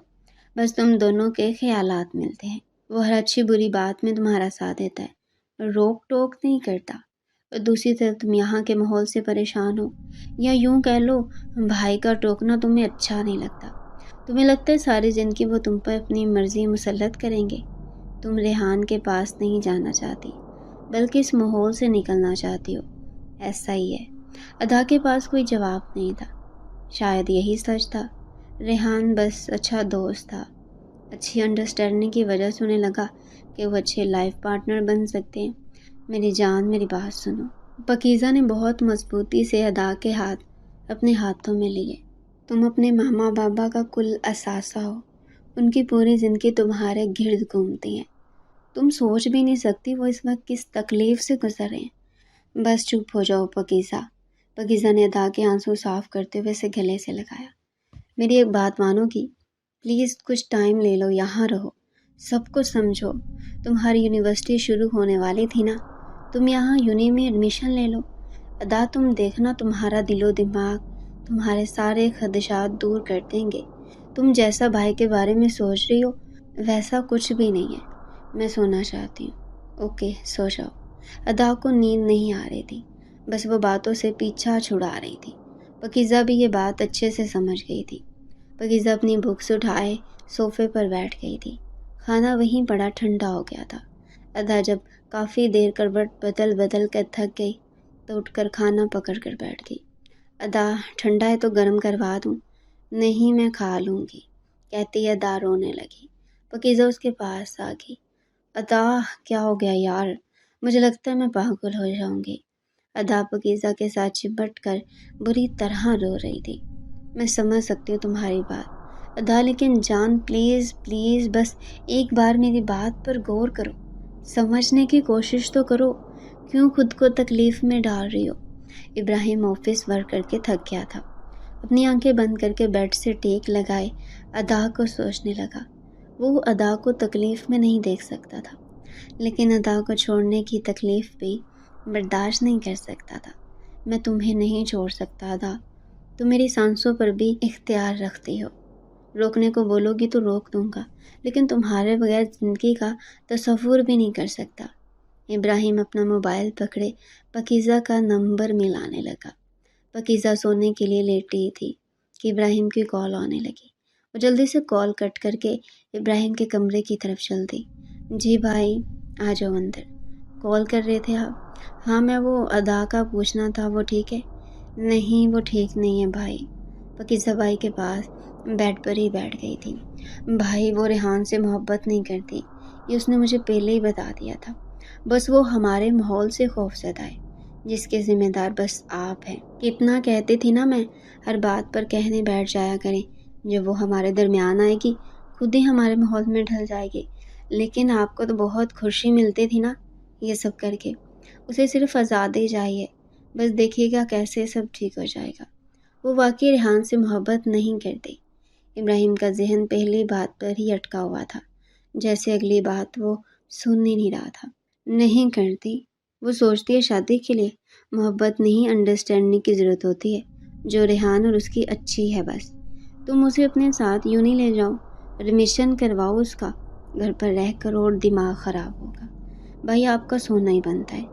S1: بس تم دونوں کے خیالات ملتے ہیں۔ وہ ہر اچھی بری بات میں تمہارا ساتھ دیتا ہے، روک ٹوک نہیں کرتا۔ اور دوسری طرف تم یہاں کے ماحول سے پریشان ہو، یا یوں کہہ لو بھائی کا ٹوکنا تمہیں اچھا نہیں لگتا۔ تمہیں لگتا ہے ساری زندگی وہ تم پر اپنی مرضی مسلط کریں گے۔ تم ریحان کے پاس نہیں جانا چاہتی، بلکہ اس ماحول سے نکلنا چاہتی ہو۔ ایسا ہی ہے۔ ادا کے پاس کوئی جواب نہیں تھا۔ شاید یہی سچ تھا۔ ریحان بس اچھا دوست تھا۔ اچھی انڈرسٹینڈنگ کی وجہ سے انہیں لگا کہ وہ اچھے لائف پارٹنر بن سکتے ہیں۔ میری جان، میری بات سنو۔ پاکیزہ نے بہت مضبوطی سے ادا کے ہاتھ اپنے ہاتھوں میں لیے۔ تم اپنے ماما بابا کا کل اثاثہ ہو، ان کی پوری زندگی تمہارے گرد گھومتی ہے۔ تم سوچ بھی نہیں سکتی وہ اس وقت کس تکلیف سے گزر رہے ہیں۔ بس چپ ہو جاؤ پاکیزہ۔ پاکیزہ نے ادا کے آنسو صاف کرتے ہوئے اسے گلے سے لگایا۔ میری ایک بات مانو گی؟ پلیز کچھ ٹائم لے لو، یہاں رہو، سب کچھ سمجھو۔ تمہاری یونیورسٹی شروع ہونے والی تھی نا، تم یہاں یونی میں ایڈمیشن لے لو۔ ادا، تم دیکھنا تمہارا دل و دماغ تمہارے سارے خدشات دور کر دیں گے۔ تم جیسا بھائی کے بارے میں سوچ رہی ہو ویسا کچھ بھی نہیں ہے۔ میں سونا چاہتی ہوں۔ اوکے، سو جاؤ۔ ادا کو نیند نہیں آ رہی تھی، بس وہ باتوں سے پیچھا چھڑا رہی تھی۔ پاکیزہ بھی یہ بات اچھے سے سمجھ گئی تھی۔ پاکیزہ اپنی بکس اٹھائے صوفے پر بیٹھ گئی تھی۔ کھانا وہیں بڑا ٹھنڈا ہو گیا تھا۔ ادا جب کافی دیر کروٹ بدل بدل کر تھک گئی تو اٹھ کر کھانا پکڑ کر بیٹھ گئی۔ ادا ٹھنڈا ہے تو گرم کروا دوں؟ نہیں میں کھا لوں گی، کہتی ادا رونے لگی۔ پاکیزہ اس کے پاس آ گئی۔ ادا کیا ہو گیا یار؟ مجھے لگتا ہے میں پاگل ہو جاؤں گی۔ ادا پاکیزہ کے ساتھ چپٹ کر بری طرح رو رہی تھی۔ میں سمجھ سکتی ہوں تمہاری بات ادا، لیکن جان پلیز پلیز بس ایک بار میری بات پر غور کرو، سمجھنے کی کوشش تو کرو، کیوں خود کو تکلیف میں ڈال رہی ہو؟ ابراہیم آفس ورک کر کے تھک گیا تھا، اپنی آنکھیں بند کر کے بیڈ سے ٹیک لگائے ادا کو سوچنے لگا۔ وہ ادا کو تکلیف میں نہیں دیکھ سکتا تھا، لیکن ادا کو چھوڑنے کی تکلیف بھی برداشت نہیں کر سکتا تھا۔ میں تمہیں نہیں چھوڑ سکتا ادا، تم میری سانسوں پر بھی اختیار رکھتی ہو، روکنے کو بولو گی تو روک دوں گا، لیکن تمہارے بغیر زندگی کا تصور بھی نہیں کر سکتا۔ ابراہیم اپنا موبائل پکڑے پاکیزہ کا نمبر ملانے لگا۔ پاکیزہ سونے کے لیے لیٹی تھی کہ ابراہیم کی کال آنے لگی۔ وہ جلدی سے کال کٹ کر کے ابراہیم کے کمرے کی طرف چل دی۔ جی بھائی آ جاؤ اندر، کال کر رہے تھے آپ؟ ہاں میں وہ ادا کا پوچھنا تھا، وہ ٹھیک ہے؟ نہیں وہ ٹھیک نہیں ہے بھائی۔ پاکیزہ بھائی کے پاس بیڈ پر ہی بیٹھ گئی تھی۔ بھائی وہ ریحان سے محبت نہیں کرتی، یہ اس نے مجھے پہلے ہی بتا دیا تھا، بس وہ ہمارے ماحول سے خوفزدہ ہے، جس کے ذمہ دار بس آپ ہیں۔ کتنا کہتی تھی نا میں، ہر بات پر کہنے بیٹھ جایا کریں، جب وہ ہمارے درمیان آئے گی خود ہی ہمارے ماحول میں ڈھل جائے گی۔ لیکن آپ کو تو بہت خوشی ملتی تھی نا یہ سب کر کے، اسے صرف آزادی چاہیے، بس دیکھیے گا کیسے سب ٹھیک ہو جائے گا۔ وہ واقعی ریحان سے محبت نہیں کرتی۔ ابراہیم کا ذہن پہلی بات پر ہی اٹکا ہوا تھا، جیسے اگلی بات وہ سن ہی نہیں رہا تھا۔ نہیں کرتی، وہ سوچتی ہے شادی کے لیے محبت نہیں انڈرسٹینڈنگ کی ضرورت ہوتی ہے، جو ریحان اور اس کی اچھی ہے بس۔ تم اسے اپنے ساتھ یوں نہیں لے جاؤ، ایڈمیشن کرواؤ اس کا، گھر پر رہ کر اور دماغ خراب ہوگا۔ بھائی آپ کا سونا ہی بنتا ہے،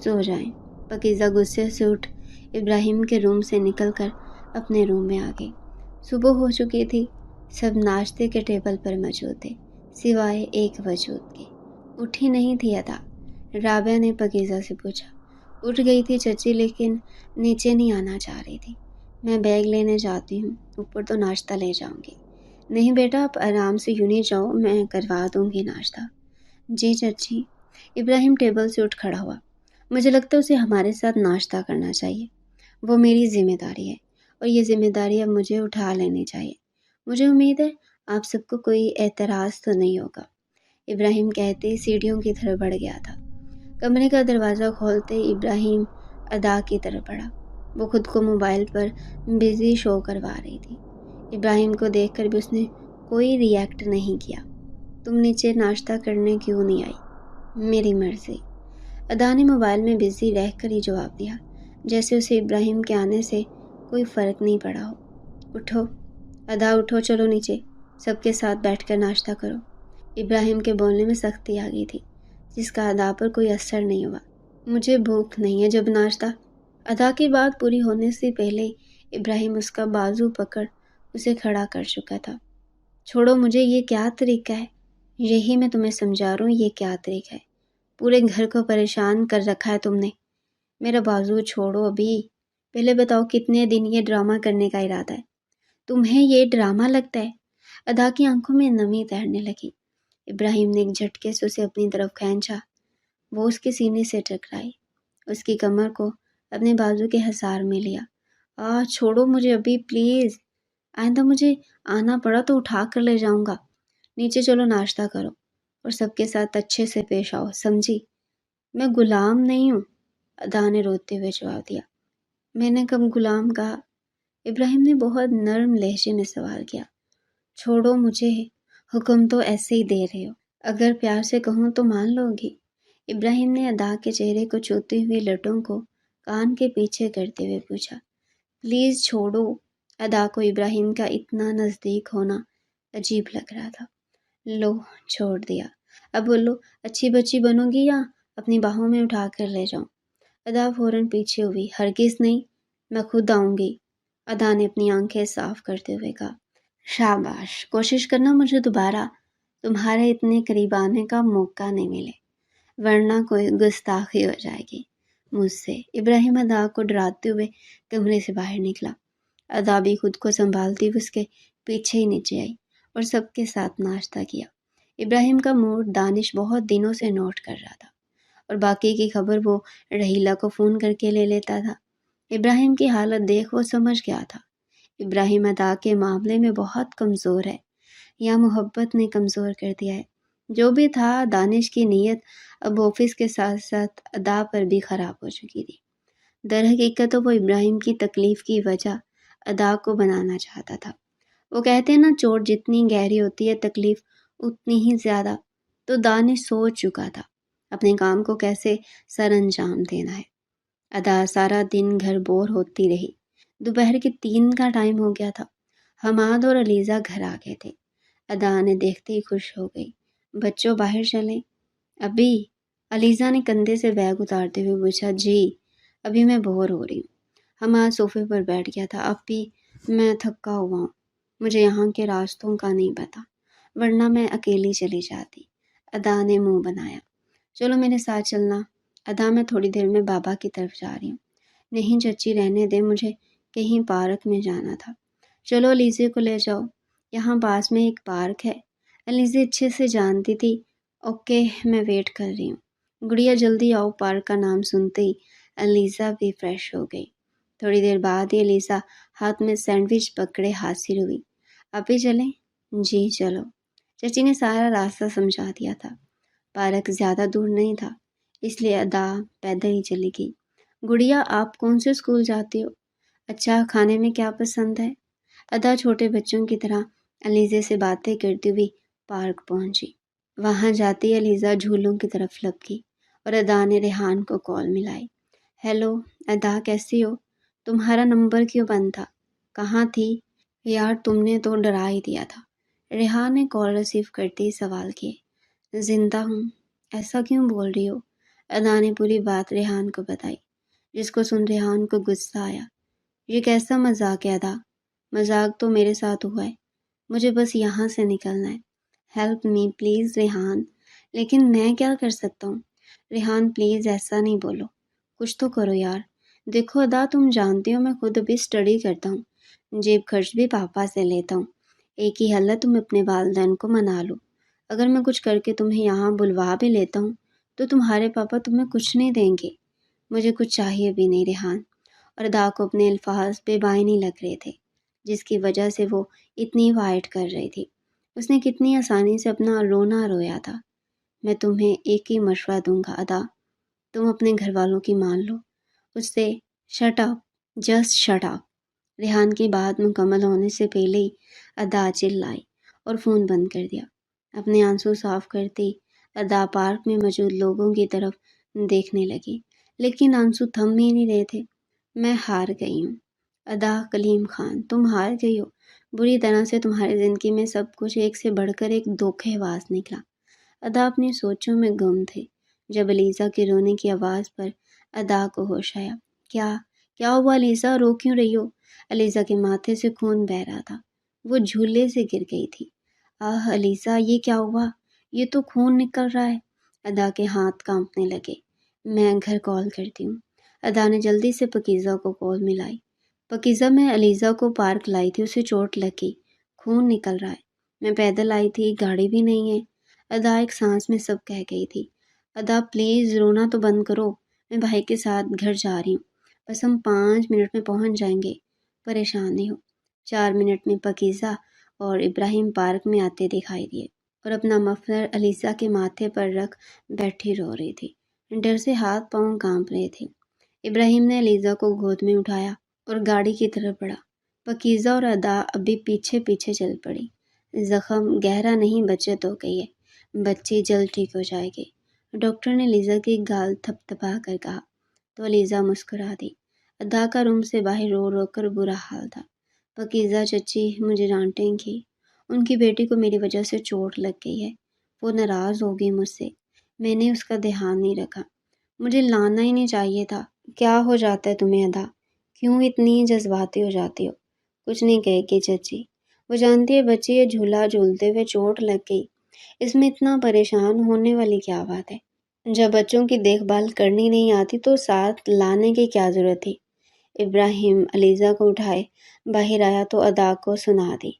S1: سو جائیں۔ پاکیزہ غصے سے اٹھ ابراہیم کے روم سے نکل کر اپنے روم میں آ گئی۔ صبح ہو چکی تھی، سب ناشتے کے ٹیبل پر موجود تھے سوائے ایک وجود کے۔ اٹھی نہیں تھی ادا؟ رابعہ نے پاکیزہ سے پوچھا۔ اٹھ گئی تھی چچی، لیکن نیچے نہیں آنا چاہ رہی تھی۔ میں بیگ لینے جاتی ہوں، اوپر تو ناشتہ لے جاؤں گی۔ نہیں بیٹا آپ آرام سے یوں نہیں جاؤ، میں کروا دوں گی ناشتہ۔ جی چچی۔ ابراہیم ٹیبل سے اٹھ کھڑا ہوا۔ مجھے لگتا ہے اسے ہمارے ساتھ ناشتہ کرنا چاہیے، وہ میری ذمہ داری ہے اور یہ ذمہ داری اب مجھے اٹھا لینی چاہیے۔ مجھے امید ہے آپ سب کو کوئی اعتراض تو نہیں ہوگا۔ ابراہیم کہتے ہی سیڑھیوں کی طرف بڑھ گیا تھا۔ کمرے کا دروازہ کھولتے ہی ابراہیم ادا کی طرف بڑھا۔ وہ خود کو موبائل پر بزی شو کروا رہی تھی۔ ابراہیم کو دیکھ کر بھی اس نے کوئی ری ایکٹ نہیں کیا۔ تم نیچے ناشتہ کرنے کیوں نہیں آئی؟ میری مرضی۔ ادا نے موبائل میں بزی رہ کر ہی جواب دیا، جیسے اسے ابراہیم کے آنے سے کوئی فرق نہیں پڑا ہو۔ اٹھو ادا، اٹھو، چلو نیچے، سب کے ساتھ بیٹھ کر ناشتہ کرو۔ ابراہیم کے بولنے میں سختی آ گئی تھی، جس کا ادا پر کوئی اثر نہیں ہوا۔ مجھے بھوک نہیں ہے جب ناشتہ۔ ادا کی بات پوری ہونے سے پہلے ابراہیم اس کا بازو پکڑ اسے کھڑا کر چکا تھا۔ چھوڑو مجھے، یہ کیا طریقہ ہے؟ یہی میں تمہیں سمجھا رہا ہوں، یہ کیا طریقہ ہے؟ پورے گھر کو پریشان کر رکھا ہے تم نے۔ میرا بازو چھوڑو ابھی، پہلے بتاؤ کتنے دن یہ ڈرامہ کرنے کا ارادہ ہے؟ تمہیں یہ ڈرامہ لگتا ہے؟ ادا کی آنکھوں میں نمی تیرنے لگی۔ ابراہیم نے ایک جھٹکے سے اسے اپنی طرف کھینچا۔ وہ اس کے سینے سے ٹکرائی، اس کی کمر کو اپنے بازو کے حصار میں لیا۔ چھوڑو مجھے ابھی پلیز، آئندہ مجھے آنا پڑا تو اٹھا کر لے جاؤں گا۔ نیچے چلو ناشتہ کرو اور سب کے ساتھ اچھے سے پیش آؤ، سمجھی؟ میں غلام نہیں ہوں، ادا نے روتے ہوئے جواب دیا۔ میں نے کب غلام کہا؟ ابراہیم نے بہت نرم لہجے میں سوال کیا۔ چھوڑو مجھے، حکم تو ایسے ہی دے رہے ہو، اگر پیار سے کہوں تو مان لو گی؟ ابراہیم نے ادا کے چہرے کو چھوتی ہوئی لٹوں کو کان کے پیچھے کرتے ہوئے پوچھا۔ پلیز چھوڑو۔ ادا کو ابراہیم کا اتنا نزدیک ہونا عجیب لگ رہا تھا۔ لو چھوڑ دیا، اب بولو اچھی بچی بنو گی یا اپنی باہوں میں اٹھا کر لے جاؤں؟ ادا فوراً پیچھے ہوئی۔ ہرگز نہیں، میں خود آؤں گی، ادا نے اپنی آنکھیں صاف کرتے ہوئے کہا۔ شاباش، کوشش کرنا مجھے دوبارہ تمہارے اتنے قریب آنے کا موقع نہیں ملے، ورنہ کوئی گستاخی ہو جائے گی۔ مجھ سے۔ ابراہیم ادا کو ڈراتے ہوئے کمرے سے باہر نکلا۔ ادا بھی خود کو سنبھالتی ہوئے اس کے پیچھے ہی نیچے آئی اور سب کے ساتھ ناشتہ کیا۔ ابراہیم کا موڈ دانش بہت دنوں سے نوٹ کر رہا تھا اور باقی کی خبر وہ رحیلہ کو فون کر کے لے لیتا تھا۔ ابراہیم کی حالت دیکھ وہ سمجھ گیا تھا، ابراہیم ادا کے معاملے میں بہت کمزور ہے یا محبت نے کمزور کر دیا ہے۔ جو بھی تھا، دانش کی نیت اب آفس کے ساتھ ساتھ ادا پر بھی خراب ہو چکی تھی۔ در حقیقت وہ ابراہیم کی تکلیف کی وجہ ادا کو بنانا چاہتا تھا۔ وہ کہتے ہیں نا، چوٹ جتنی گہری ہوتی ہے تکلیف اتنی ہی زیادہ۔ تو دانش سوچ چکا تھا اپنے کام کو کیسے سر انجام دینا ہے۔ ادا سارا دن گھر بور ہوتی رہی۔ دوپہر کے 3 کا ٹائم ہو گیا تھا۔ حماد اور علیزہ گھر آ گئے تھے۔ ادا نے دیکھتے ہی خوش ہو گئی۔ بچوں باہر چلیں؟ ابھی؟ علیزہ نے کندھے سے بیگ اتارتے ہوئے پوچھا۔ جی، ابھی میں بور ہو رہی ہوں۔ حماد صوفے پر بیٹھ گیا تھا۔ اب بھی میں تھکا ہوا ہوں، مجھے یہاں کے راستوں کا نہیں پتا، ورنہ میں اکیلی چلی جاتی۔ ادا نے منہ بنایا۔ چلو میرے ساتھ چلنا۔ ادا میں تھوڑی دیر میں بابا کی طرف جا رہی ہوں۔ نہیں چچی، رہنے دے، مجھے کہیں پارک میں جانا تھا۔ چلو علیزے کو لے جاؤ، یہاں پاس میں ایک پارک ہے۔ علیزے اچھے سے جانتی تھی۔ اوکے، میں ویٹ کر رہی ہوں۔ گڑیا جلدی آؤ۔ پارک کا نام سنتے ہی علیزہ بھی فریش ہو گئی۔ تھوڑی دیر بعد ہی علیزہ ہاتھ میں سینڈوچ پکڑے حاضر ہوئی۔ ابھی چلیں؟ جی چلو۔ چچی نے سارا راستہ سمجھا دیا تھا۔ پارک زیادہ دور نہیں تھا، اس لیے ادا پیدل ہی چلی گئی۔ گڑیا، آپ کون سے اسکول جاتی ہو؟ اچھا، کھانے میں کیا پسند ہے؟ ادا چھوٹے بچوں کی طرح علیزے سے باتیں کرتی ہوئی پارک پہنچی۔ وہاں جاتی علیزہ جھولوں کی طرف لپکی اور ادا نے ریحان کو کال ملائی۔ ہیلو ادا، کیسی ہو؟ تمہارا نمبر کیوں بند تھا؟ کہاں تھی؟ یار تم نے تو ڈرا ہی دیا تھا، ریحان نے کال ریسیو کرتے ہی سوال کیے۔ زندہ ہوں؟ ایسا کیوں بول رہی ہو؟ ادا نے پوری بات ریحان کو بتائی، جس کو سن ریحان کو غصہ آیا۔ یہ کیسا مذاق ہے ادا؟ مذاق تو میرے ساتھ ہوا ہے، مجھے بس یہاں سے نکلنا ہے۔ Help me please Rehan. لیکن میں کیا کر سکتا ہوں؟ ریحان پلیز ایسا نہیں بولو، کچھ تو کرو یار۔ دیکھو ادا، تم جانتی ہو میں خود ابھی اسٹڈی کرتا ہوں، جیب خرچ بھی پاپا سے لیتا ہوں۔ ایک ہی حل ہے، تم اپنے والدین کو منا لو۔ اگر میں کچھ کر کے تمہیں یہاں بلوا بھی لیتا ہوں تو تمہارے پاپا تمہیں کچھ نہیں دیں گے۔ مجھے کچھ چاہیے بھی نہیں ریحان۔ اور ادا کو اپنے الفاظ بے بائنی لگ رہے تھے، جس کی وجہ سے وہ اتنی وائٹ کر رہی تھی۔ اس نے کتنی آسانی سے اپنا رونا رویا تھا۔ میں تمہیں ایک ہی مشورہ دوں گا ادا، تم اپنے گھر والوں کی مان لو۔ اس سے shut up, just shut up. Rehan کی بات مکمل ہونے سے پہلے ہی ادا چلائی اور فون بند کر دیا۔ اپنے آنسو صاف کرتی ادا پارک میں موجود لوگوں کی طرف دیکھنے لگی، لیکن آنسو تھم ہی نہیں رہے تھے۔ میں ہار گئی ہوں ادا۔ کلیم خان، تم ہار گئی ہو؟ بری طرح سے تمہاری زندگی میں سب کچھ ایک سے بڑھ کر ایک دھوکے باز نکلا۔ ادا اپنی سوچوں میں گم تھے جب علیزہ کے رونے کی آواز پر ادا کو ہوش آیا۔ کیا ہوا علیزہ، رو کیوں رہی ہو؟ علیزہ کے ماتھے سے خون بہہ رہا تھا، وہ جھولے سے گر گئی تھی۔ آہ علیزہ، یہ کیا ہوا؟ یہ تو خون نکل رہا ہے۔ ادا کے ہاتھ کانپنے لگے۔ میں گھر کال کرتی ہوں۔ ادا نے جلدی سے پاکیزہ کو کال ملائی۔ پاکیزہ، میں علیزہ کو پارک لائی تھی، اسے چوٹ لگی، خون نکل رہا ہے۔ میں پیدل آئی تھی، گاڑی بھی نہیں ہے۔ ادا ایک سانس میں سب کہہ گئی تھی۔ ادا پلیز رونا تو بند کرو، میں بھائی کے ساتھ گھر جا رہی ہوں، بس ہم 5 منٹ میں پہنچ جائیں گے، پریشان نہیں ہو۔ 4 منٹ میں پاکیزہ اور ابراہیم پارک میں آتے دکھائی دیے اور اپنا مفلر علیزہ کے ماتھے پر رکھ بیٹھی رو رہی تھی۔ ڈر سے ہاتھ پاؤں کانپ رہے تھے۔ ابراہیم نے علیزہ کو گود میں اٹھایا اور گاڑی کی طرف بڑھا۔ پاکیزہ اور ادا ابھی پیچھے پیچھے چل پڑی۔ زخم گہرا نہیں، بچت ہو گئی ہے، بچی جلد ٹھیک ہو جائے گی، ڈاکٹر نے علیزہ کی گال تھپ تھپا کر کہا تو علیزہ مسکرا دی۔ ادا کا روم سے باہر رو رو کر برا حال تھا۔ پاکیزہ چچی مجھے ڈانٹیں گی، ان کی بیٹی کو میری وجہ سے چوٹ لگ گئی ہے، وہ ناراض ہوگی مجھ سے، میں نے اس کا دھیان نہیں رکھا، مجھے لانا ہی نہیں چاہیے تھا۔ کیا ہو جاتا ہے تمہیں ادا؟ کیوں اتنی جذباتی ہو جاتی ہو؟ کچھ نہیں کہے گی چچی، وہ جانتی ہے بچی یہ جھولا جھولتے ہوئے چوٹ لگ گئی، اس میں اتنا پریشان ہونے والی کیا بات ہے؟ جب بچوں کی دیکھ بھال کرنی نہیں آتی تو ساتھ لانے کی کیا ضرورت تھی؟ ابراہیم علیزہ کو اٹھائے باہر آیا تو ادا کو سنا دی۔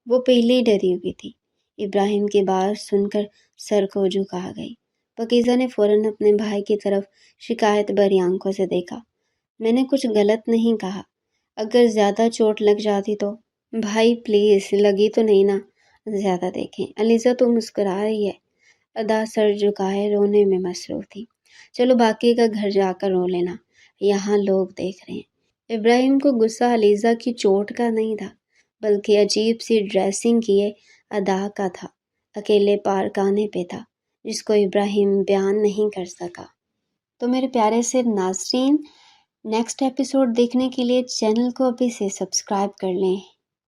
S1: وہ پہلے ہی ڈری ہوئی تھی۔ ابراہیم کی بات سن کر سر کو جھکا گئی۔ پاکیزہ نے فوراً اپنے بھائی کی طرف شکایت بھری آنکھوں سے دیکھا۔ میں نے کچھ غلط نہیں کہا۔ اگر زیادہ چوٹ لگ جاتی تو؟ بھائی پلیز، لگی تو نہیں نا؟ زیادہ دیکھیں۔ علیزہ تو مسکرا رہی ہے۔ ادا سر جھکائے رونے میں مصروف تھی۔ چلو باقی کا گھر جا کر رو لینا، یہاں لوگ دیکھ رہے ہیں۔ ابراہیم کو غصہ علیزہ کی چوٹ کا نہیں تھا، بلکہ عجیب سی ڈریسنگ کیے ادا کا تھا۔ اکیلے پارک آنے پہ تھا، جس کو ابراہیم بیان نہیں کر سکا۔ تو میرے پیارے سے ناظرین، نیکسٹ ایپیسوڈ دیکھنے کے لیے چینل کو ابھی سے سبسکرائب کر لیں۔